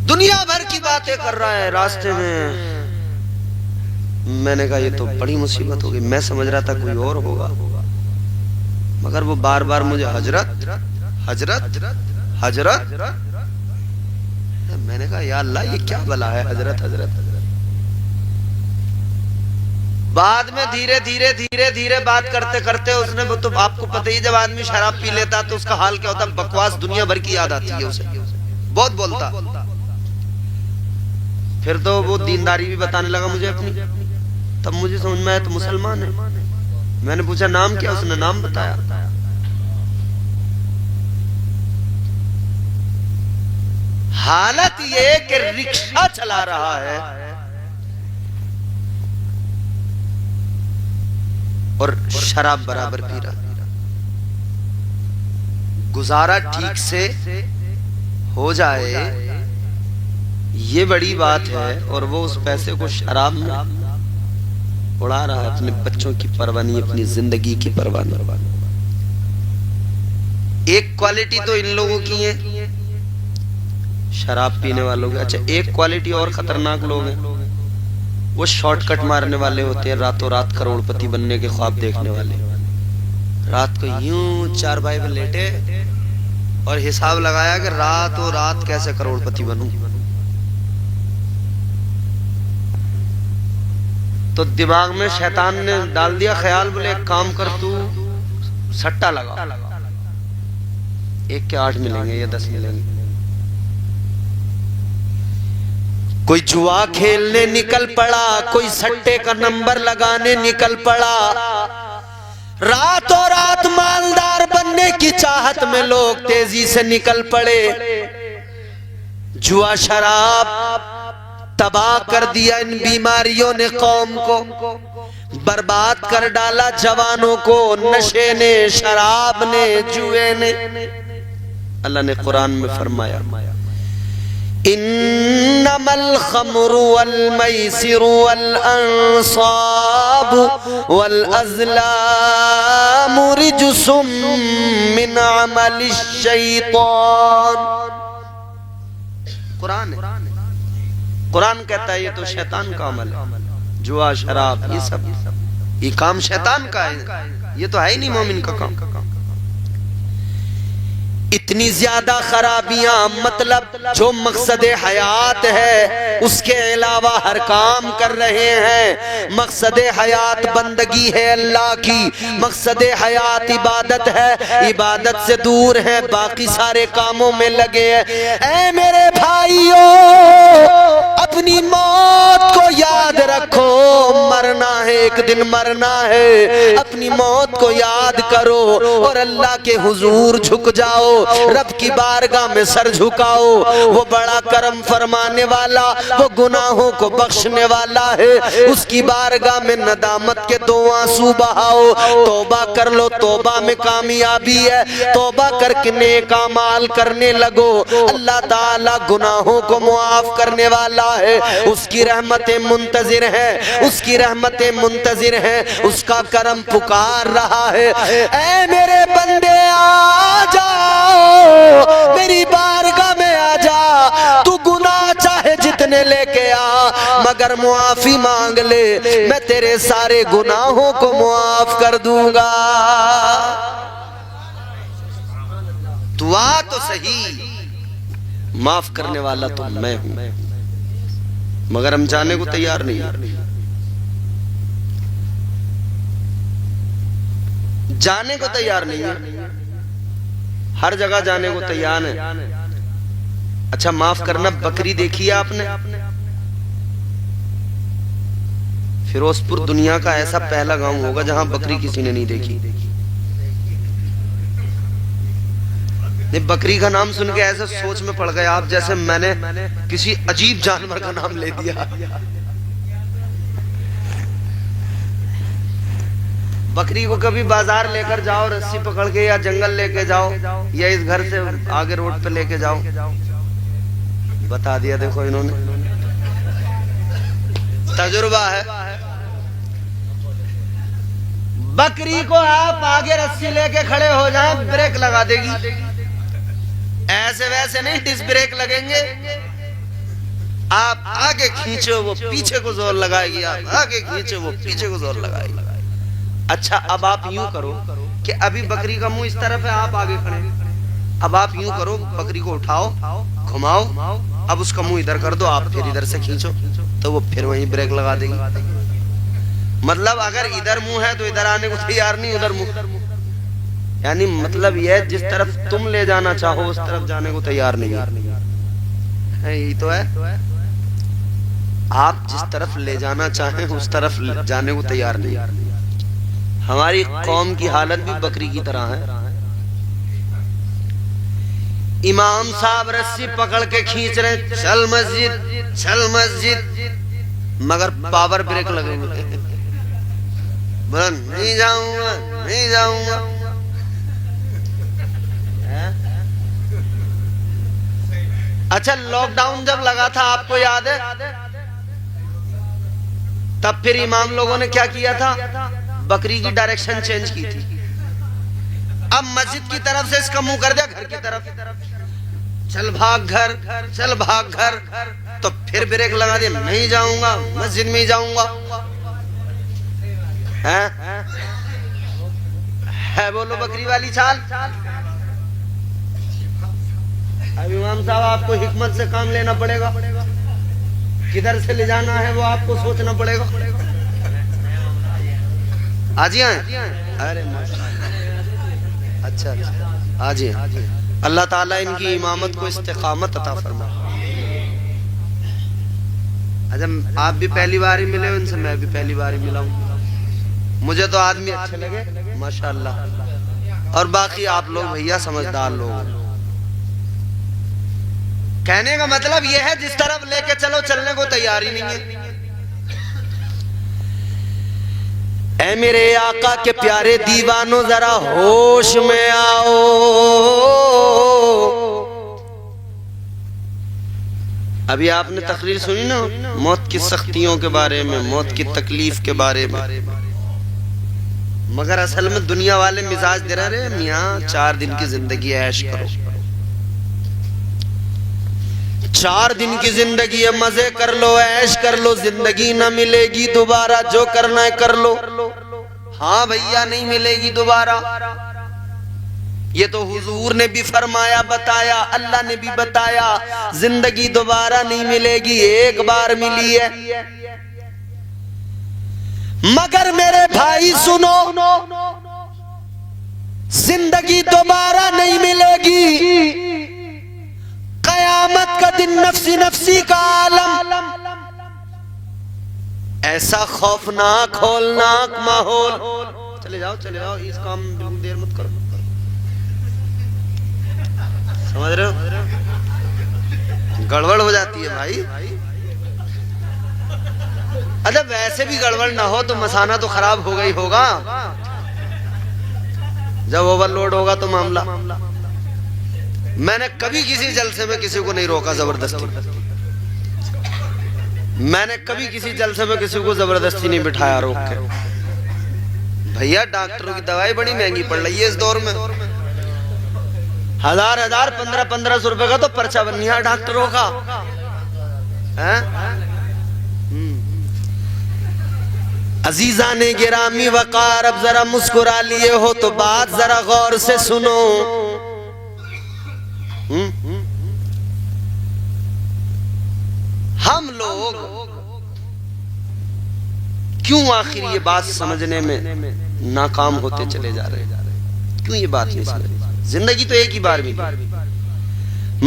دنیا بھر کی باتیں کر رہا ہے راستے میں. میں نے کہا یہ تو بڑی مصیبت ہوگی. میں سمجھ رہا تھا کوئی اور ہوگا، مگر وہ بار بار مجھے حضرت حضرت حضرت. میں نے کہا یا اللہ یہ کیا بلا ہے حضرت حضرت. بعد میں دھیرے دھیرے دھیرے دھیرے بات کرتے کرتے اس نے، تو آپ کو پتہ ہی جب آدمی شراب پی لیتا تو اس کا حال کیا ہوتا، بکواس دنیا بھر کی یاد آتی ہے اسے، بہت بولتا. پھر تو وہ دینداری بھی بتانے لگا مجھے اپنی. تب مجھے سمجھ میں آیا تو مسلمان ہے. میں نے پوچھا نام کیا، اس نے نام بتایا. حالت یہ کہ رکشہ چلا رہا ہے اور شراب برابر پی رہا. گزارا ٹھیک سے ہو جائے یہ بڑی بات ہے، اور وہ اس پیسے کو شراب میں اڑا رہا ہے. اپنے بچوں کی پرواہ نہیں، اپنی زندگی کی پرواہ نہیں. ایک کوالٹی تو ان لوگوں کی ہے شراب پینے والوں کے. اچھا ایک کوالٹی اور خطرناک لوگ ہیں، وہ شارٹ کٹ مارنے والے ہوتے ہیں، راتوں رات کروڑ پتی بننے کے خواب دیکھنے والے. رات کو یوں چارپائی پہ لیٹے اور حساب لگایا کہ راتوں رات کیسے کروڑ پتی بنوں. تو دماغ میں شیطان نے ڈال دیا خیال، بولے ایک کام کر تو سٹا لگا، 1 کے 8 ملیں گے یا 10 ملیں گے. کوئی جوا کھیلنے نکل پڑا، کوئی سٹے کا نمبر لگانے نکل پڑا. راتوں رات مالدار بننے کی چاہت میں لوگ تیزی سے نکل پڑے. جوا شراب تباہ کر دیا. ان بیماریوں نے قوم کو برباد کر ڈالا، جوانوں کو نشے نے، شراب نے، جوے نے. اللہ نے قرآن میں فرمایا انما الخمر والمیسر والانصاب والازلام رجس من عمل الشیطان. قرآن کہتا ہے یہ تو شیطان کا عمل ہے. جوا شراب یہ سب یہ کام شیطان کا ہے، یہ تو ہے ہی نہیں مومن کا کام. اتنی زیادہ خرابیاں، مطلب جو مقصد حیات ہے اس کے علاوہ ہر کام کر رہے ہیں. مقصد حیات بندگی ہے اللہ کی، مقصد حیات عبادت ہے، عبادت سے دور ہے، باقی سارے کاموں میں لگے ہیں. اے میرے بھائیو، اپنی موت کو یاد رکھو، مرنا ہے، ایک دن مرنا ہے. اپنی موت کو یاد کرو اور اللہ کے حضور جھک جاؤ، رب کی بارگاہ میں سر جھکاؤ. وہ بڑا کرم فرمانے والا، وہ گناہوں کو بخشنے والا ہے. اس کی بارگاہ میں ندامت کے 2 آنسو بہاؤ. توبہ کر لو، توبہ میں کامیابی ہے. توبہ کر کے نیک اعمال کرنے لگو. اللہ تعالیٰ گناہوں کو معاف کرنے والا ہے. اس کی رحمتیں منتظر ہیں، اس کی رحمتیں منتظر ہیں، اس کا کرم پکار رہا ہے. اے میرے بندے آ جاؤ، میری بارگاہ میں آ جا. تو گناہ چاہے جتنے لے کے آ، مگر معافی مانگ لے، میں تیرے سارے گناہوں کو معاف کر دوں گا. دعا تو صحیح، معاف کرنے والا تو میں ہوں، مگر ہم جانے کو تیار نہیں ہیں. جانے کو تیار نہیں ہیں، ہر جگہ جانے کو تیار ہے. اچھا معاف کرنا، بکری دیکھی ہے آپ نے؟ فیروز پور دنیا کا ایسا پہلا گاؤں ہوگا جہاں بکری کسی نے نہیں دیکھی. بکری کا نام سن کے ایسے سوچ میں پڑ گئے آپ جیسے میں نے کسی عجیب جانور کا نام لے دیا. بکری کو کبھی بازار لے کر جاؤ رسی پکڑ کے, یا جنگل لے کے جاؤ, یا اس گھر سے آگے روڈ پہ لے کے جاؤ, بتا دیا دیکھو انہوں نے, تجربہ ہے. بکری کو آپ آگے رسی لے کے کھڑے ہو جائیں بریک لگا دے گی, ایسے ویسے نہیں ڈس بریک لگیں گے. آپ آگے کھینچو وہ پیچھے کو زور لگائے گی, آپ آگے کھینچو وہ پیچھے کو زور لگائے گی. اچھا اب آپ یوں کرو کہ ابھی بکری کا منہ اس طرف ہے, آپ آگے کھڑے, اب آپ یوں کرو بکری کو اٹھاؤ گھماؤ, اب اس کا منہ ادھر کر دو, آپ پھر ادھر سے کھینچو تو وہ پھر وہیں بریک لگا دے گی. مطلب اگر ادھر منہ ہے تو ادھر آنے کو تیار نہیں, ادھر منہ, یعنی مطلب یہ جس طرف تم لے جانا چاہو اس طرف جانے کو تیار نہیں ہے. یہی تو ہے, آپ جس طرف لے جانا چاہیں اس طرف جانے کو تیار نہیں. ہماری قوم کی حالت بھی بکری کی طرح ہے. امام صاحب رسی پکڑ کے کھینچ رہے, چل مسجد چل مسجد, مگر پاور بریک لگے ہوئے, نہیں جاؤں گا نہیں جاؤں گا. اچھا لاک ڈاؤن جب لگا تھا آپ کو یاد ہے, تب پھر امام لوگوں نے کیا کیا تھا, بکری کی ڈائریکشن چینج کی تھی. اب مسجد کی طرف سے اس کا منہ کر دیا گھر کی طرف, چل بھاگ گھر چل بھاگ گھر, تو پھر بریک لگا دیا, نہیں جاؤں گا مسجد میں ہی جاؤں گا. ہے بولو بکری والی چال. اب امام صاحب آپ کو حکمت سے کام لینا پڑے گا, کدھر سے لے جانا ہے وہ آپ کو سوچنا پڑے گا. آج ہی آئیں, ارے اچھا آج ہی آئیں. اللہ تعالیٰ ان کی امامت کو استقامت عطا فرمائے. اچھا آپ بھی پہلی بار ہی ملے, ان سے میں بھی پہلی بار ہی ملا ہوں. مجھے تو آدمی اچھے لگے ماشاءاللہ, اور باقی آپ لوگ بھیا سمجھدار لوگ. کہنے کا مطلب یہ ہے جس طرف لے کے چلو چلنے کو تیار ہی نہیں ہے. اے میرے آقا کے پیارے دیوانوں ذرا ہوش میں آؤ. ابھی آپ نے تقریر سنی نا موت کی سختیوں کے بارے میں, موت کی تکلیف کے بارے میں, مگر اصل میں دنیا والے مزاج دے رہے ہیں میاں 4 دن کی زندگی عیش کرو, 4 دن کی زندگی ہے, مزے کر لو عیش کر لو, زندگی نہ ملے گی دوبارہ, جو کرنا ہے کر لو. ہاں بھیا نہیں ملے گی دوبارہ, یہ تو حضور نے بھی فرمایا بتایا, اللہ نے بھی بتایا, زندگی دوبارہ نہیں ملے گی, ایک بار ملی ہے. مگر میرے بھائی سنو, زندگی دوبارہ نہیں ملے گی, قیامت کا دن نفسی نفسی کا عالم, ایسا خوفناک ہولناک ماحول. چلے جاؤ اس کام میں دیر مت کرو, سمجھ رہے ہو, گڑبڑ ہو جاتی ہے بھائی. اچھا ویسے بھی گڑبڑ نہ ہو تو مسانہ تو خراب ہوگا ہی ہوگا, جب اوور لوڈ ہوگا تو معاملہ. میں نے کبھی کسی جلسے میں کسی کو نہیں روکا زبردستی, میں نے کبھی کسی جلسے میں کسی کو زبردستی نہیں بٹھایا روک کے. بھیا ڈاکٹروں کی دوائی بڑی مہنگی پڑ رہی ہے اس دور میں, 1000 1500 روپے کا تو پرچہ بن گیا ڈاکٹروں کا. عزیزان گرامی وقار, اب ذرا مسکرا لیے ہو تو بات ذرا غور سے سنو. ہم لوگ کیوں آخر یہ بات سمجھنے میں ناکام ہوتے چلے جا رہے ہیں, کیوں یہ بات نہیں سمجھ. زندگی تو ایک ہی بار ملی,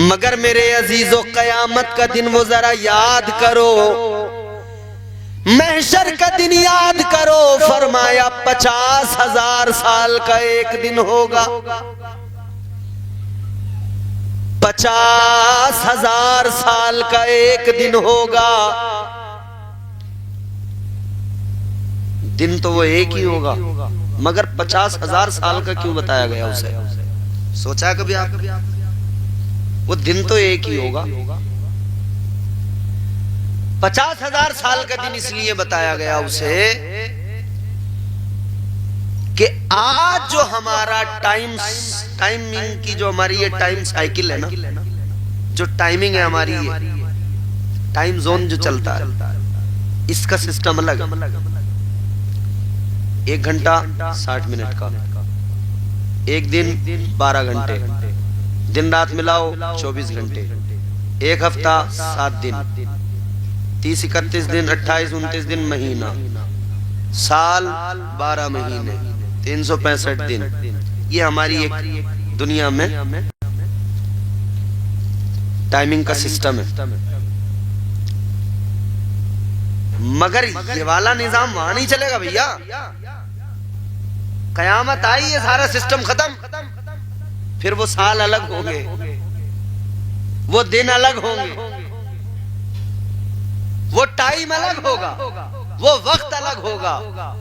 مگر میرے عزیزو قیامت کا دن وہ ذرا یاد کرو, محشر کا دن یاد کرو. فرمایا 50,000 سال کا ایک دن ہوگا. 50,000 سال کا ایک دن ہوگا. دن تو وہ ایک ہی ہوگا مگر 50,000 سال کا کیوں بتایا گیا اسے؟ سوچا کبھی آپ؟ وہ دن تو ایک ہی ہوگا. 50,000 سال کا دن اس لیے بتایا گیا اسے کہ آج جو ہمارا ٹائمنگ کی جو ہماری یہ ٹائم سائیکل ہے نا، جو ٹائمنگ ہے ہماری، یہ ٹائم زون جو چلتا ہے، اس کا سسٹم الگ. 1 گھنٹہ 60 منٹ کا، ایک دن 12 گھنٹے، دن رات ملاؤ 24 گھنٹے، ایک ہفتہ 7 دن، 30 31 دن، 28 29 دن، مہینہ، سال 12 مہینے، 365 دن. یہ ہماری ایک دنیا میں ٹائمنگ کا سسٹم ہے. مگر یہ والا نظام وہاں نہیں چلے گا بھیا. قیامت آئی ہے، سارا سسٹم ختم، پھر وہ سال الگ ہوں گے، وہ دن الگ ہوں گے، وہ ٹائم الگ ہوگا، وہ وقت الگ ہوگا.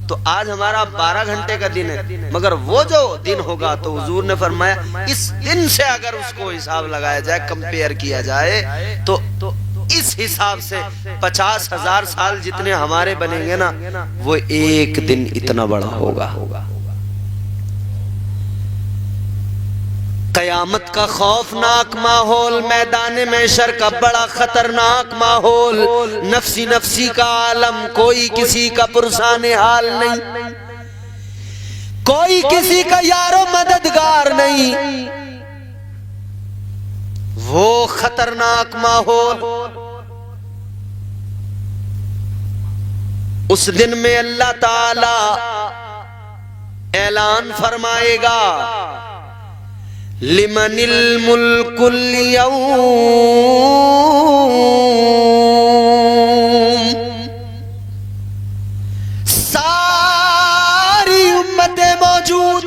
تو آج ہمارا 12 گھنٹے کا دن ہے، مگر وہ جو دن ہوگا تو حضور نے فرمایا اس دن سے اگر اس کو حساب لگایا جائے، کمپیئر کیا جائے، تو اس حساب سے 50,000 سال جتنے ہمارے بنیں گے نا، وہ ایک دن اتنا بڑا ہوگا. قیامت کا خوفناک ماحول، میدان محشر کا بڑا خطرناک ماحول، نفسی نفسی کا عالم، کوئی کسی کا پرسان حال نہیں، کوئی کسی کا یار و مددگار نہیں. وہ خطرناک ماحول، اس دن میں اللہ تعالی اعلان فرمائے گا لمن الملک اليوم، ساری امتیں موجود،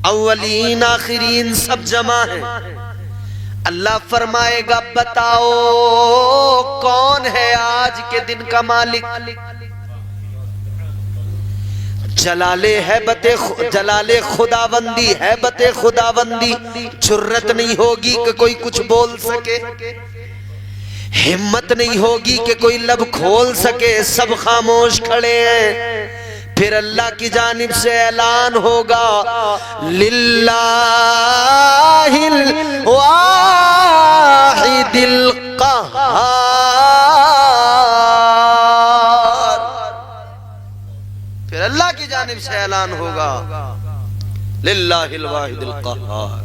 اولین آخرین سب جمع ہیں. اللہ فرمائے گا بتاؤ کون ہے آج کے دن کا مالک؟ جلال خداوندی، ہیبت خداوندی، جرت نہیں ہوگی کہ کوئی کچھ بول سکے، ہمت نہیں ہوگی کہ کوئی لب کھول سکے، سب خاموش کھڑے ہیں. پھر اللہ کی جانب سے اعلان ہوگا للہ الواحد القہار. پھر اللہ کی جانب سے اعلان ہوگا للہ الواحد القہار،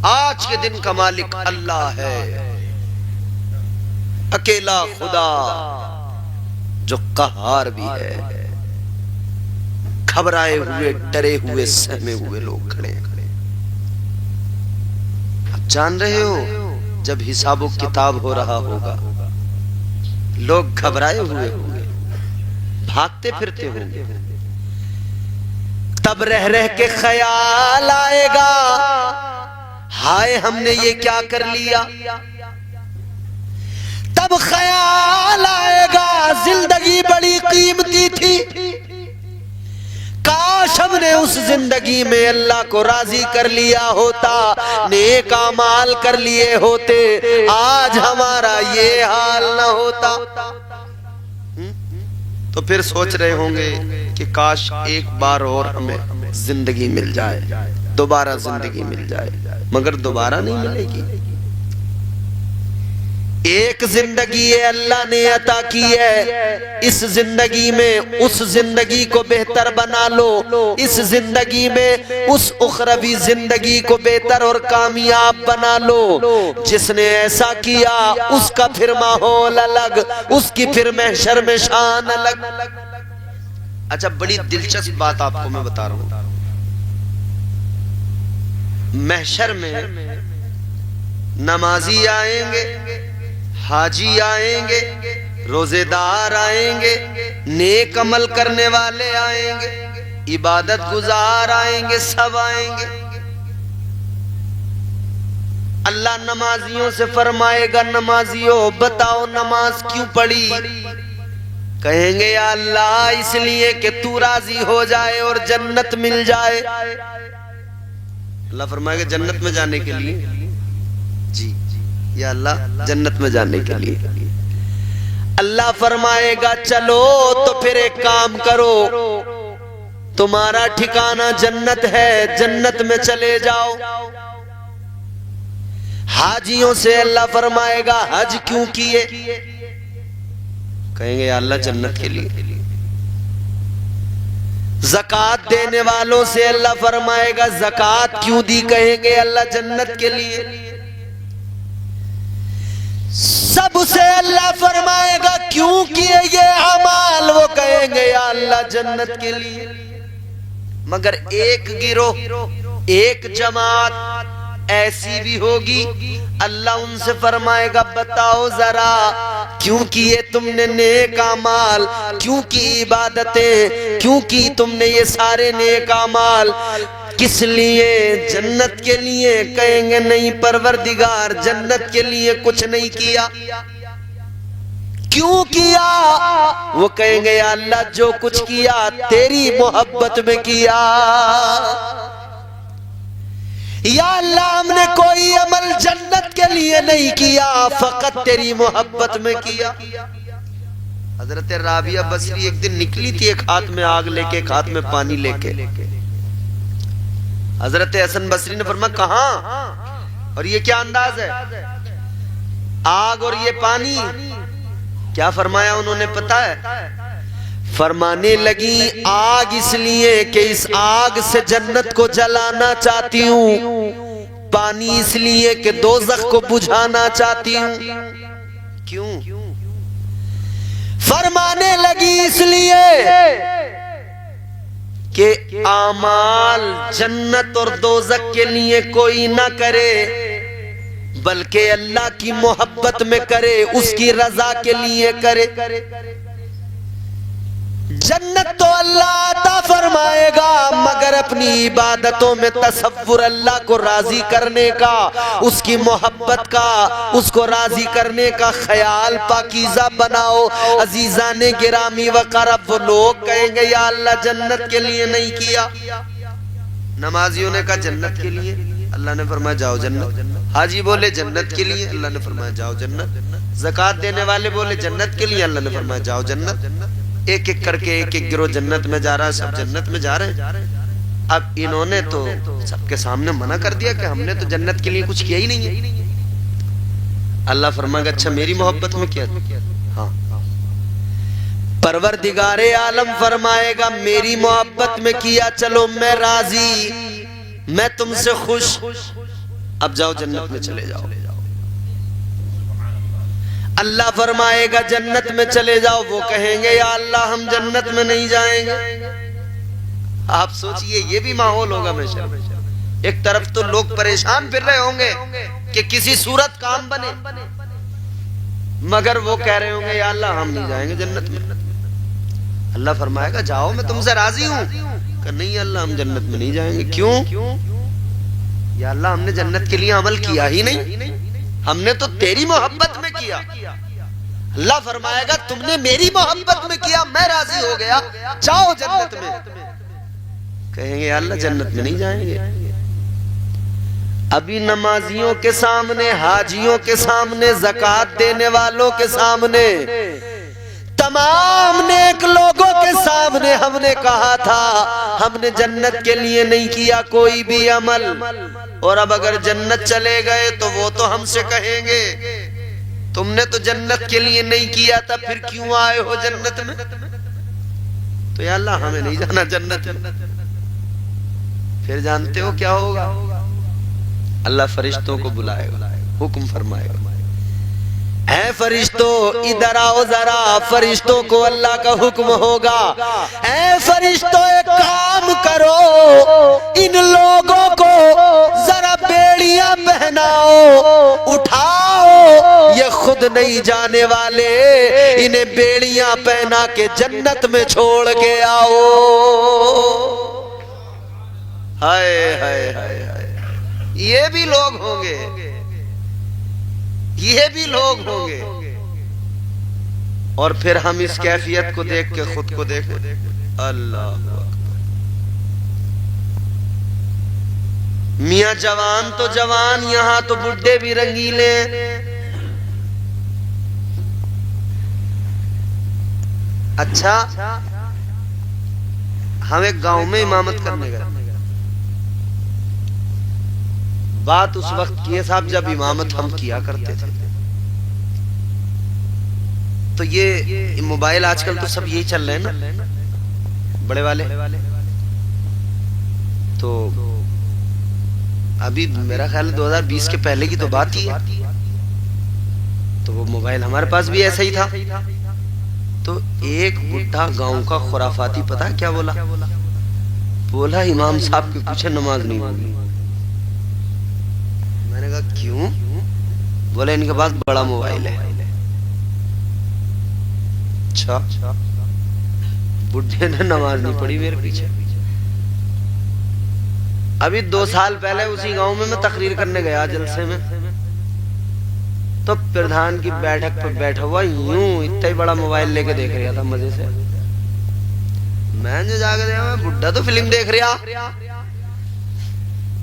آج کے دن کا مالک اللہ ہے، اکیلا خدا جو قہار بھی ہے. گھبرائے ہوئے، ڈرے ہوئے، سہمے ہوئے لوگ کھڑے ہیں. اب جان رہے ہو جب حساب و کتاب ہو رہا ہوگا، لوگ گھبرائے ہوئے ہوں گے، بھاگتے پھرتے ہوں گے. تب رہ رہ کے خیال آئے گا ہائے ہم نے یہ کیا کر لیا. تب خیال آئے گا زندگی بڑی قیمتی تھی، کاش ہم نے اس زندگی میں اللہ کو راضی کر لیا ہوتا، نیک اعمال کر لیے ہوتے، آج ہمارا یہ حال نہ ہوتا. تو پھر سوچ رہے ہوں گے کہ کاش ایک بار اور ہمیں زندگی مل جائے، دوبارہ زندگی مل جائے، مگر دوبارہ نہیں ملے گی. ایک زندگی اللہ نے عطا کی ہے، اس زندگی میں اس زندگی کو بہتر بنا لو، اس زندگی میں اس اخروی زندگی کو بہتر اور کامیاب بنا لو. جس نے ایسا کیا اس کا پھر ماحول الگ، اس کی پھر محشر میں شان الگ. اچھا بڑی دلچسپ بات آپ کو میں بتا رہا ہوں. محشر میں نمازی آئیں گے، حاجی آئیں گے، روزے دار آئیں گے، نیک عمل کرنے والے آئیں گے، عبادت گزار آئیں گے، سب آئیں گے. اللہ نمازیوں سے فرمائے گا نمازیوں بتاؤ نماز کیوں پڑھی؟ کہیں گے یا اللہ اس لیے کہ تو راضی ہو جائے اور جنت مل جائے۔ اللہ فرمائے گا جنت میں جانے کے لیے؟ جی یا اللہ جنت میں جانے کے لیے۔ اللہ فرمائے گا چلو تو پھر ایک کام کرو، تمہارا ٹھکانہ جنت ہے، جنت میں چلے جاؤ۔ حاجیوں سے اللہ فرمائے گا حج کیوں کیے؟ کہیں گے یا اللہ جنت کے لیے۔ زکوٰۃ دینے والوں سے اللہ فرمائے گا زکوٰۃ کیوں دی؟ کہیں گے اللہ جنت کے لیے۔ سب سے اللہ فرمائے گا کیوں کیے یہ اعمال؟ وہ کہیں گے یا اللہ جنت کے لیے۔ مگر ایک گروہ، ایک جماعت ایسی بھی ہوگی، اللہ ان سے فرمائے گا بتاؤ ذرا کیوں کیے تم نے نیک اعمال، کیوں کی عبادتیں، کیوں کی تم نے یہ سارے نیک اعمال؟ کس لیے؟ جنت کے لیے۔ کہیں گے نہیں پروردگار جنت کے لیے کچھ نہیں کیا۔ کیوں کیا؟ وہ کہیں گے یا اللہ جو کچھ کیا تیری محبت میں کیا۔ یا اللہ ہم نے کوئی عمل جنت کے لیے نہیں کیا، فقط تیری محبت میں کیا۔ حضرت رابعہ بصری ایک دن نکلی تھی، ایک ہاتھ میں آگ لے کے ایک ہاتھ میں پانی لے کے۔ حضرت حسن بصری نے فرمایا کہاں؟ اور یہ کیا انداز ہے؟ آگ اور یہ پانی؟ کیا فرمایا انہوں نے پتا ہے؟ فرمانے لگی آگ اس لیے کہ اس آگ سے جنت کو جلانا چاہتی ہوں، پانی اس لیے کہ دوزخ کو بجھانا چاہتی ہوں۔ کیوں؟ فرمانے لگی اس لیے کہ اعمال جنت اور دوزخ کے لیے کوئی نہ کرے، بلکہ اللہ کی محبت میں کرے، اس کی رضا کے لیے کرے۔ جنت تو اللہ عطا فرمائے گا، مگر اپنی عبادتوں میں تصور اللہ کو راضی کرنے کا، اس کی محبت کا، اس کو راضی کرنے کا خیال پاکیزہ بناؤ۔ عزیزان گرامی وقرب، وہ لوگ کہیں گے یا اللہ جنت کے لیے نہیں کیا۔ نمازیوں نے کہا جنت کے لیے، اللہ نے فرمایا جاؤ جنت۔ حاجی بولے جنت کے لیے، اللہ نے فرمایا جاؤ جنت۔ زکوٰۃ دینے والے بولے جنت کے لیے، اللہ نے فرمایا جاؤ جنت۔ ایک ایک کر کے ایک ایک گروہ جنت میں جا رہا ہے، سب جنت میں جا رہے ہیں۔ اب انہوں نے تو سب کے سامنے منع کر دیا کہ ہم نے تو جنت کے لیے کچھ کیا ہی نہیں ہے۔ اللہ فرمائے گا اچھا میری محبت میں کیا؟ ہاں۔ پروردگار عالم فرمائے گا میری محبت میں کیا، چلو میں راضی، میں تم سے خوش، اب جاؤ جنت میں چلے جاؤ۔ اللہ فرمائے گا جنت میں چلے جاؤ، وہ کہیں گے یا اللہ ہم جنت میں نہیں جائیں گے۔ آپ سوچئے یہ بھی ماحول ہوگا ہمیشہ۔ ایک طرف تو لوگ پریشان پھر رہے ہوں گے کہ کسی صورت کام بنے، مگر وہ کہہ رہے ہوں گے یا اللہ ہم نہیں جائیں گے جنت میں۔ اللہ فرمائے گا جاؤ میں تم سے راضی ہوں، کہ نہیں اللہ ہم جنت میں نہیں جائیں گے۔ کیوں؟ یا اللہ ہم نے جنت کے لیے عمل کیا ہی نہیں، ہم نے تو تیری محبت میں کیا۔ اللہ فرمائے گا تم نے میری محبت میں کیا، میں راضی ہو گیا، جاؤ جنت میں۔ کہیں گے اللہ جنت میں نہیں جائیں گے۔ ابھی نمازیوں کے سامنے، حاجیوں کے سامنے، زکوٰۃ دینے والوں کے سامنے، تمام نیک لوگوں کے سامنے ہم نے کہا تھا ہم نے جنت کے لیے نہیں کیا کوئی بھی عمل، اور اب اگر جنت چلے گئے تو وہ تو ہم سے کہیں گے تم نے تو جنت کے لیے نہیں کیا تھا، پھر کیوں آئے ہو جنت میں؟ تو یا اللہ ہمیں نہیں جانا جنت میں۔ پھر جانتے ہو کیا ہوگا؟ اللہ فرشتوں کو بلائے گا، حکم فرمائے گا اے فرشتوں ادھر آؤ ذرا۔ فرشتوں کو اللہ کا حکم ہوگا اے فرشتوں ایک کام کرو، ان لوگوں کو ذرا بیڑیاں پہناؤ، اٹھاؤ، یہ خود نہیں جانے والے، انہیں بیڑیاں پہنا کے جنت میں چھوڑ کے آؤ۔ ہائے ہائے ہائے ہائے، یہ بھی لوگ ہوں گے یہ بھی لوگ ہوں گے. اور پھر ہم اس کیفیت کو دیکھ کے خود کو دیکھیں. اللہ میاں جوان تو جوان، یہاں تو بڈھے بھی رنگیلے. اچھا ہم ایک گاؤں میں امامت کرنے گئے. بات اس وقت کی ہے صاحب جب امامت ہم کیا کرتے تھے. تو یہ موبائل آج کل تو سب یہی چل رہے ہیں نا بڑے والے. تو ابھی میرا خیال 2020 کے پہلے کی تو بات ہی ہے. تو وہ موبائل ہمارے پاس بھی ایسا ہی تھا. تو ایک بڈھا گاؤں کا خرافاتی پتہ کیا بولا؟ بولا امام صاحب کے پیچھے نماز نہیں ہوگی. میں نے کہا کیوں؟ بولے ان کے پاس بڑا موبائل ہے. اچھا بڈھے نے نماز نہیں پڑھی میرے پیچھے. ابھی 2 سال پہلے اسی گاؤں میں تقریر کرنے گیا جلسے میں. تو پردھان کی بیٹھک پر بیٹھا ہوا یوں اتنا ہی بڑا موبائل لے کے دیکھ رہا تھا مزے سے. میں جو جا کے دیکھا بڈھا تو فلم دیکھ رہا.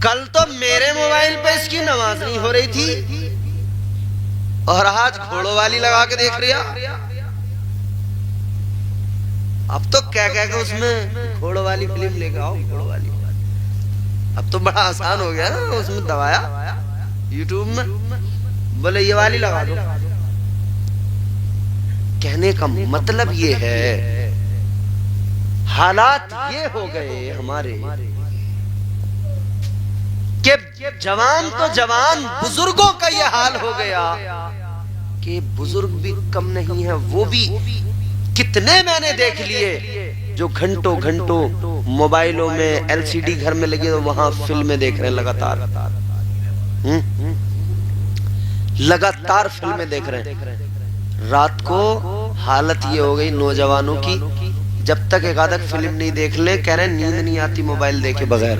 کل تو میرے موبائل پہ اس کی نماز نہیں ہو رہی تھی اور آج گھوڑوں والی لگا کے دیکھ رہا. اب تو کہہ کے اس میں گھوڑوں والی فلم لے کے آؤ گھوڑوں والی. اب تو بڑا آسان ہو گیا نا اس میں دبایا یوٹیوب میں بولے یہ والی لگا دو. کہنے کا مطلب یہ ہے حالات یہ ہو گئے ہمارے کہ جوان تو جوان بزرگوں کا یہ حال ہو گیا کہ بزرگ بھی کم نہیں ہے. وہ بھی کتنے میں نے دیکھ لیے جو گھنٹوں گھنٹوں موبائلوں میں LCD گھر میں لگے تو وہاں فلمیں دیکھ رہے ہیں لگاتار فلمیں دیکھ رہے ہیں. رات کو حالت یہ ہو گئی نوجوانوں کی جب تک ایک آدھ فلم نہیں دیکھ لیں کہہ رہے ہیں نیند نہیں آتی موبائل دیکھے بغیر.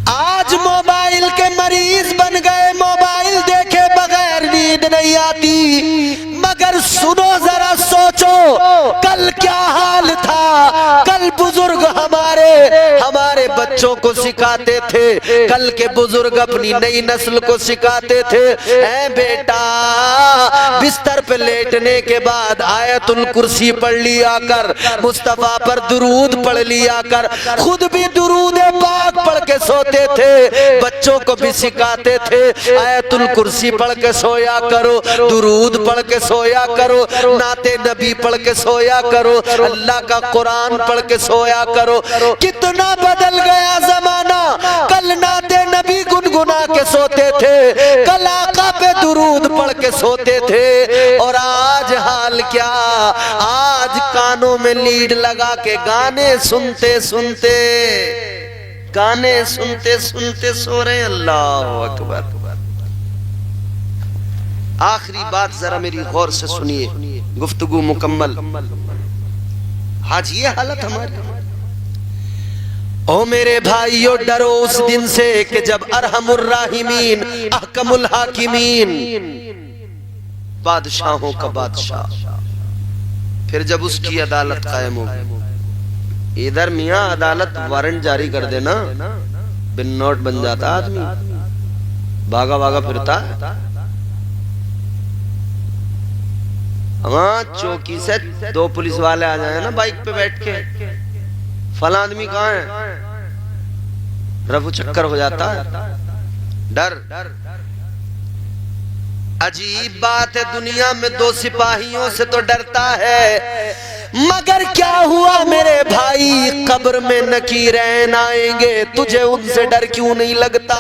آج موبائل کے مریض بن گئے. موبائل دیکھے بغیر نیند نہیں آتی. مگر سنو ذرا سوچو کل کیا حال تھا. کل بزرگ ہمارے بچوں کو سکھاتے تھے. کل کے بزرگ اپنی نئی نسل کو سکھاتے تھے اے بیٹا بستر پہ لیٹنے کے بعد آیت الکرسی پڑھ لیا کر, مصطفیٰ پر درود پڑھ لیا کر. خود بھی درود پاک پڑھ کے سوتے تھے, بچوں کو بھی سکھاتے تھے آیت الکرسی پڑھ کے سویا کرو, درود پڑھ کے سویا کرو, نعت نبی پڑھ کے سویا کرو, اللہ کا قرآن پڑھ کے سویا کرو. کتنا بدل گیا زمانہ. کل نعت نبی گنگنا کے سوتے تھے, کل آقا پہ درود پڑھ کے سوتے تھے. اور آج حال کیا, آج کانوں میں لیڈ لگا کے گانے سنتے سنتے سو رہے ہیں. اللہ اکبر. آخری بات ذرا میری غور سے سنیے, گفتگو مکمل. آج یہ حالت ہماری. او میرے بھائیو ڈرو اس دن سے کہ جب ارحم الراحمین احکم الحاکمین بادشاہوں کا بادشاہ پھر جب اس کی عدالت قائم ہوگی. ادھر میاں عدالت وارنٹ جاری کر دینا بن نوٹ بن جاتا آدمی, بھاگا پھرتا ہے. وہاں چوکی سے 2 پولیس والے آ جائیں نا بائک پہ بیٹھ کے, فلاں آدمی کہاں ہے, رفو چکر ہو جاتا ہے. ڈر. عجیب بات ہے دنیا میں 2 سپاہیوں سے تو ڈرتا ہے, مگر کیا ہوا میرے بھائی قبر میں نکیرین آئیں گے, تجھے ان سے ڈر کیوں نہیں لگتا؟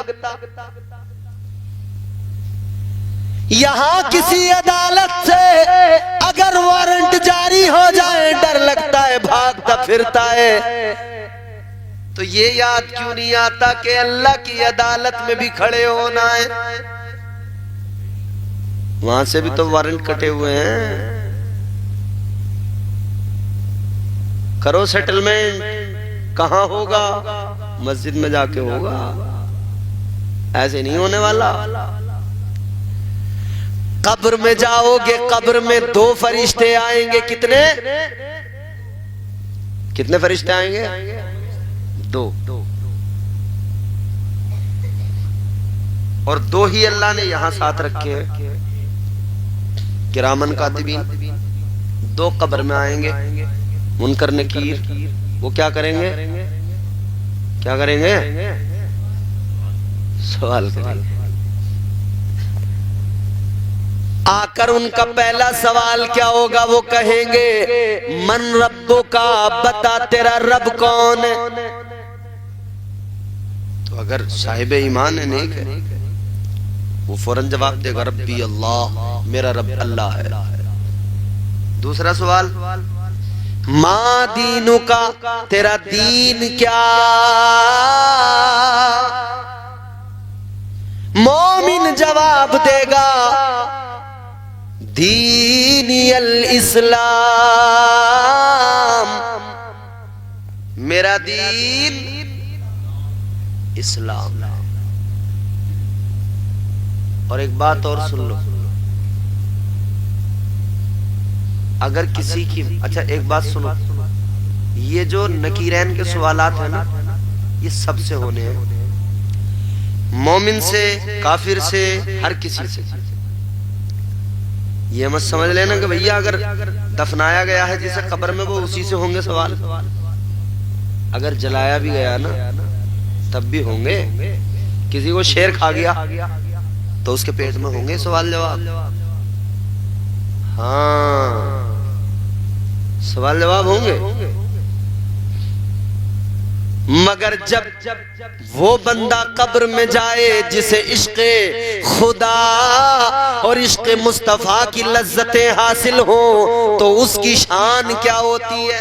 یہاں کسی عدالت سے اگر وارنٹ جاری ہو جائے ڈر لگتا ہے, بھاگتا پھرتا ہے. تو یہ یاد کیوں نہیں آتا کہ اللہ کی عدالت میں بھی کھڑے ہونا ہے؟ وہاں سے بھی تو وارنٹ کٹے ہوئے ہیں. کرو سیٹلمنٹ. کہاں ہوگا؟ مسجد میں جا کے ہوگا, ایسے نہیں ہونے والا. قبر میں جاؤ گے، قبر میں 2 فرشتے آئیں گے. کتنے فرشتے آئیں گے؟ 2. اور 2 ہی اللہ نے یہاں ساتھ رکھے ہیں، کرامن کاتبین. 2 قبر میں آئیں گے، منکر نکیر. وہ کیا کریں گے؟ کیا کریں گے؟ سوال کریں گے. آ کر ان کا پہلا سوال کیا ہوگا؟ وہ کہیں گے من ربک، بتا تیرا رب کون ہے؟ تو اگر صاحب ایمان ہے، نیک ہے، وہ فوراً جواب دے گا ربی اللہ، میرا رب اللہ ہے. دوسرا سوال ما دینک، تیرا دین کیا؟ مومن جواب دے گا دینی الاسلام، میرا دین اسلام ہے. اور ایک بات اور سن لو، اگر کسی کی اچھا ایک بات سنو، یہ جو نکیرین کے سوالات ہیں نا، یہ سب سے ہونے ہیں، مومن سے، کافر سے، ہر کسی سے. یہ مت سمجھ لینا کہ بھئیہ اگر دفنایا گیا ہے جسے قبر میں، وہ اسی سے ہوں گے سوال. اگر جلایا بھی گیا نا تب بھی ہوں گے. کسی کو شیر کھا گیا تو اس کے پیٹ میں ہوں گے سوال جواب. ہاں سوال جواب ہوں گے. مگر جب وہ بندہ قبر میں جائے جسے عشق خدا اور عشق مصطفیٰ کی لذتیں حاصل ہوں، تو اس کی شان کیا ہوتی ہے؟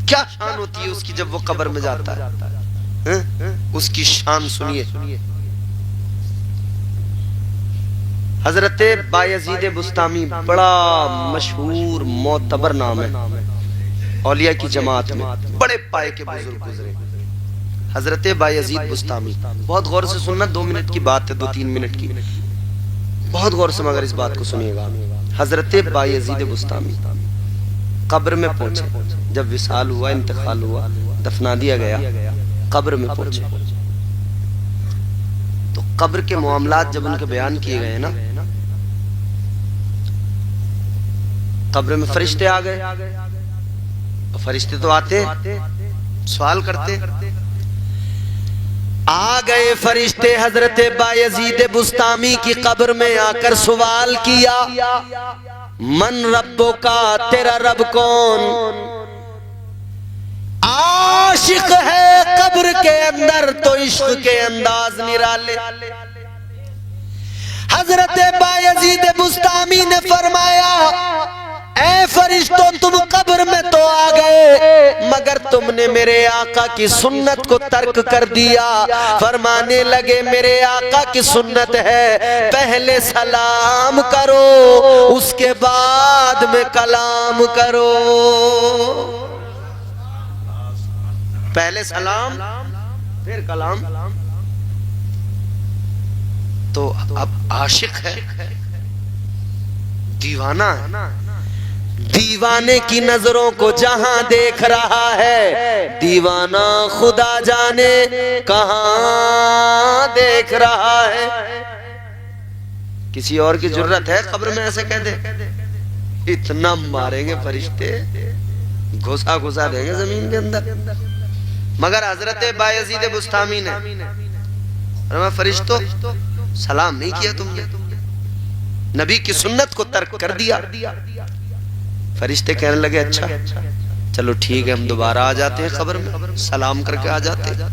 کیا شان ہوتی ہے اس کی جب وہ قبر میں جاتا ہے؟ اس کی شان سنیے. حضرت بایزید بسطامی بڑا مشہور معتبر نام ہے اولیاء کی جماعت میں، بڑے پائے کے بزرگ گزرے. حضرت بایزید بسطامی، بہت غور سے سننا، 2 منٹ کی بات ہے، 2-3 منٹ کی، بہت غور سے مگر اس بات کو سنیے گا. حضرت بایزید بسطامی قبر میں پہنچے، جب وصال ہوا، انتقال ہوا، دفنا دیا گیا، قبر میں پہنچے تو قبر کے معاملات جب ان کے بیان کیے گئے نا، قبر میں فرشتے آ گئے. فرشتے تو آتے سوال کرتے. آ گئے فرشتے حضرت بایزید بسطامی کی قبر میں آ کر سوال کیا من ربک، تیرا رب کون؟ عاشق ہے قبر کے اندر تو عشق کے انداز نرالے. حضرت بایزید بسطامی نے فرمایا اے فرشتوں، تم قبر میں تو آ گئے مگر تم نے میرے آقا کی سنت کو ترک کر دیا. فرمانے لگے میرے آقا کی سنت ہے پہلے سلام کرو، اس کے بعد میں کلام کرو. پہلے سلام پھر کلام. تو اب عاشق ہے، دیوانہ ہے، دیوانے کی نظروں کو جہاں دیکھ رہا ہے، دیوانہ خدا جانے کہاں دیکھ رہا ہے. کسی اور کی جرت ہے قبر میں ایسے کہہ دے؟ اتنا ماریں گے فرشتے، گھسا گھسا دیں گے زمین کے اندر. مگر حضرت بایزید بسطامی نے فرمایا فرشتوں سلام نہیں کیا تم نے، نبی کی سنت کو ترک کر دیا. فرشتے کہنے لگے اچھا چلو ٹھیک ہے، ہم دوبارہ آ جاتے ہیں قبر میں، سلام کر کے آ جاتے ہیں.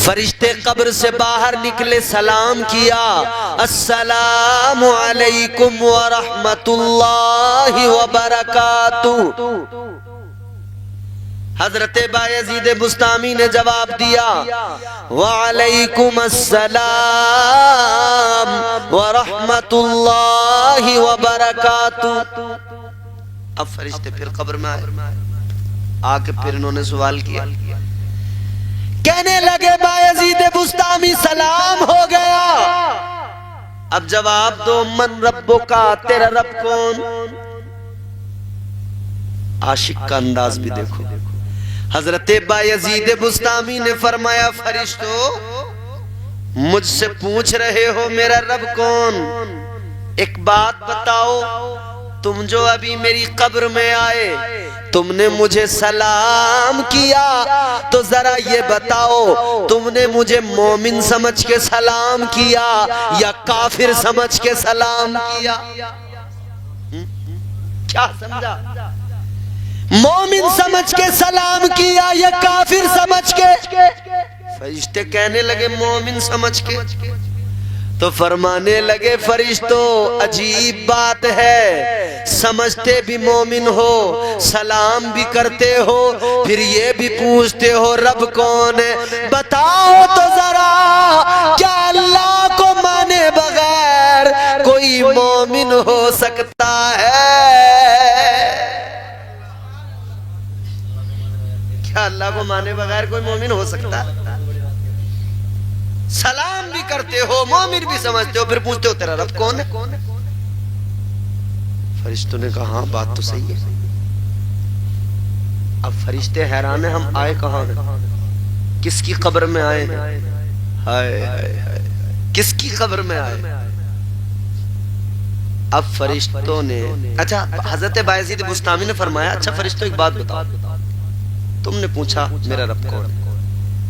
فرشتے قبر سے باہر نکلے، سلام کیا السلام علیکم ورحمت اللہ وبرکاتہ. حضرت بایزید بسطامی نے جواب دیا وعلیکم السلام ورحمت اللہ وبرکاتہ. اب فرشتے پھر قبر میں آئے، آ کے پھر انہوں نے سوال کیا، کہنے لگے بایزید بسطامی سلام ہو گیا اب جواب دو، من ربکا، تیرا رب کون؟ عاشق کا انداز بھی دیکھو. حضرت بایزید بسطامی نے فرمایا فرشتو مجھ سے پوچھ رہے ہو میرا رب کون؟ ایک بات بتاؤ، تم جو ابھی میری قبر میں آئے تم نے مجھے سلام کیا، تو ذرا یہ بتاؤ تم نے مجھے مومن سمجھ کے سلام کیا یا کافر سمجھ کے سلام کیا؟ کیا سمجھا؟ مومن سمجھ کے سلام کیا یا کافر سمجھ کے؟ فرشتے کہنے لگے مومن سمجھ کے. تو فرمانے لگے فرشتو عجیب بات ہے، سمجھتے بھی مومن ہو، سلام بھی کرتے ہو، پھر یہ بھی پوچھتے ہو رب کون ہے. بتاؤ تو ذرا کیا اللہ کو مانے بغیر کوئی مومن ہو سکتا ہے؟ کیا اللہ کو مانے بغیر کوئی مومن ہو سکتا ہے؟ سلام بھی کرتے ہو، مومن بھی سمجھتے ہو، پھر پوچھتے ہو تیرا رب کون ہے؟ فرشتوں نے کہا ہاں بات تو صحیح ہے. اب فرشتے حیران ہیں ہم آئے کہاں ہیں، کس کی قبر میں آئے ہیں؟ ہائے ہائے ہائے، کس کی قبر میں آئے؟ اب فرشتوں نے اچھا حضرت بایزید بسطامی نے فرمایا اچھا فرشتوں ایک بات بتاؤ، تم نے پوچھا میرا رب کون ہے،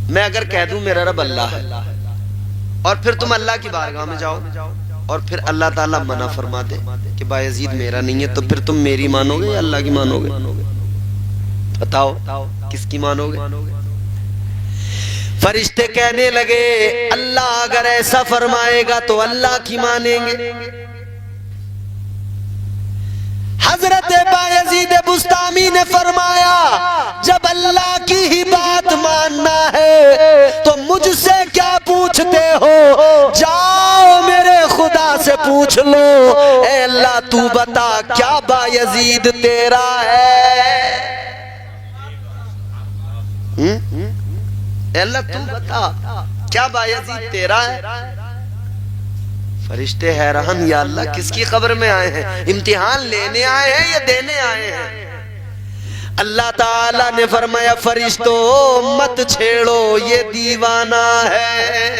میں اگر کہہ دوں میرا رب اللہ ہے اور پھر تم اللہ کی بارگاہ میں جاؤ اور پھر اللہ تعالیٰ منع فرما دے کہ بایزید میرا نہیں ہے، تو پھر تم میری مانو گے یا اللہ کی مانو گے؟ بتاؤ کس کی مانو گے؟ فرشتے کہنے لگے اللہ اگر ایسا فرمائے گا تو اللہ کی مانیں گے. حضرت بایزید بسطامی نے فرمایا جب اللہ کی ہی بات ماننا ہے تو مجھ سے کیا پوچھتے ہو، جاؤ میرے خدا سے پوچھ لو، اے اللہ تو بتا کیا بایزید تیرا ہے؟ اے اللہ تو بتا کیا بایزید تیرا ہے؟ فرشتے حیران یا اللہ کس کی قبر میں آئے ہیں، امتحان لینے آئے ہیں یا دینے آئے ہیں؟ اللہ تعالیٰ نے فرمایا فرشتو مت چھیڑو یہ دیوانہ ہے.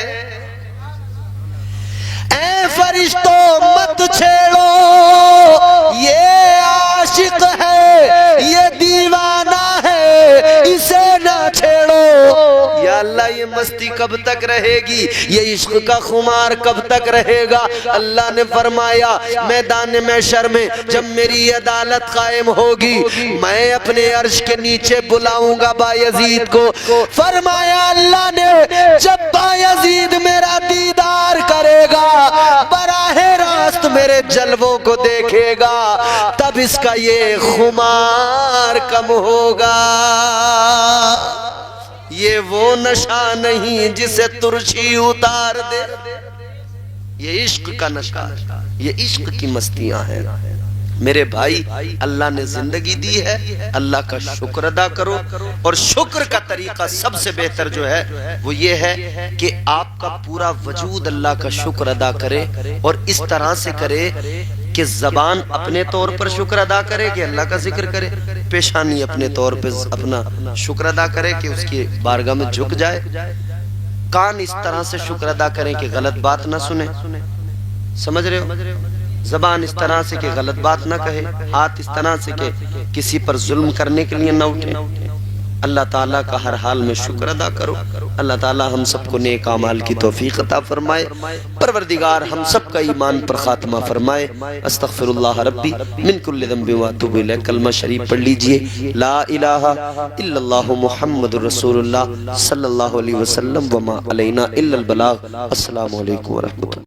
اے فرشتو مت چھیڑو یہ عاشق ہے، یہ دیوانہ ہے، اسے نہ چھیڑو. یا اللہ یہ مستی کب تک رہے گی، یہ عشق کا خمار کب تک رہے گا؟ اللہ نے فرمایا میدان محشر میں جب میری عدالت قائم ہوگی میں اپنے عرش کے نیچے بلاؤں گا بایزید کو. فرمایا اللہ نے جب بایزید میرا دیدار کرے گا، براہ راست میرے جلووں کو دیکھے گا، تب اس کا یہ خمار کم ہوگا. یہ وہ نشہ نہیں جسے ترشی اتار دے، یہ عشق کا نشہ، یہ عشق کی مستیاں ہیں. میرے بھائی اللہ نے زندگی دی ہے، اللہ کا شکر ادا کرو، اور شکر کا طریقہ سب سے بہتر جو ہے وہ یہ ہے کہ آپ کا پورا وجود اللہ کا شکر ادا کرے، اور اس طرح سے کرے کہ زبان اپنے طور پر شکر ادا کرے کہ اللہ کا ذکر کرے، پیشانی اپنے طور پر اپنا شکر ادا کرے کہ اس کی بارگاہ میں جھک جائے، کان اس طرح سے شکر ادا کریں کہ غلط بات نہ سنے، سمجھ رہے ہو؟ زبان اس طرح سے کہ غلط بات نہ کہے، ہاتھ اس طرح سے کہ کسی پر ظلم کرنے کے لیے نہ اٹھے. اللہ تعالیٰ کا ہر حال میں شکر ادا کرو. اللہ تعالیٰ ہم سب کو نیک اعمال کی توفیق عطا فرمائے. پروردگار ہم سب کا ایمان پر خاتمہ فرمائے. استغفر اللہ ربی من کل ذنب واتوب الیہ. کلمہ شریف پڑھ لیجئے، لا الہ الا اللہ محمد رسول اللہ صلی اللہ علیہ وسلم وما علینا الا البلاغ. السلام علیکم ورحمۃ اللہ.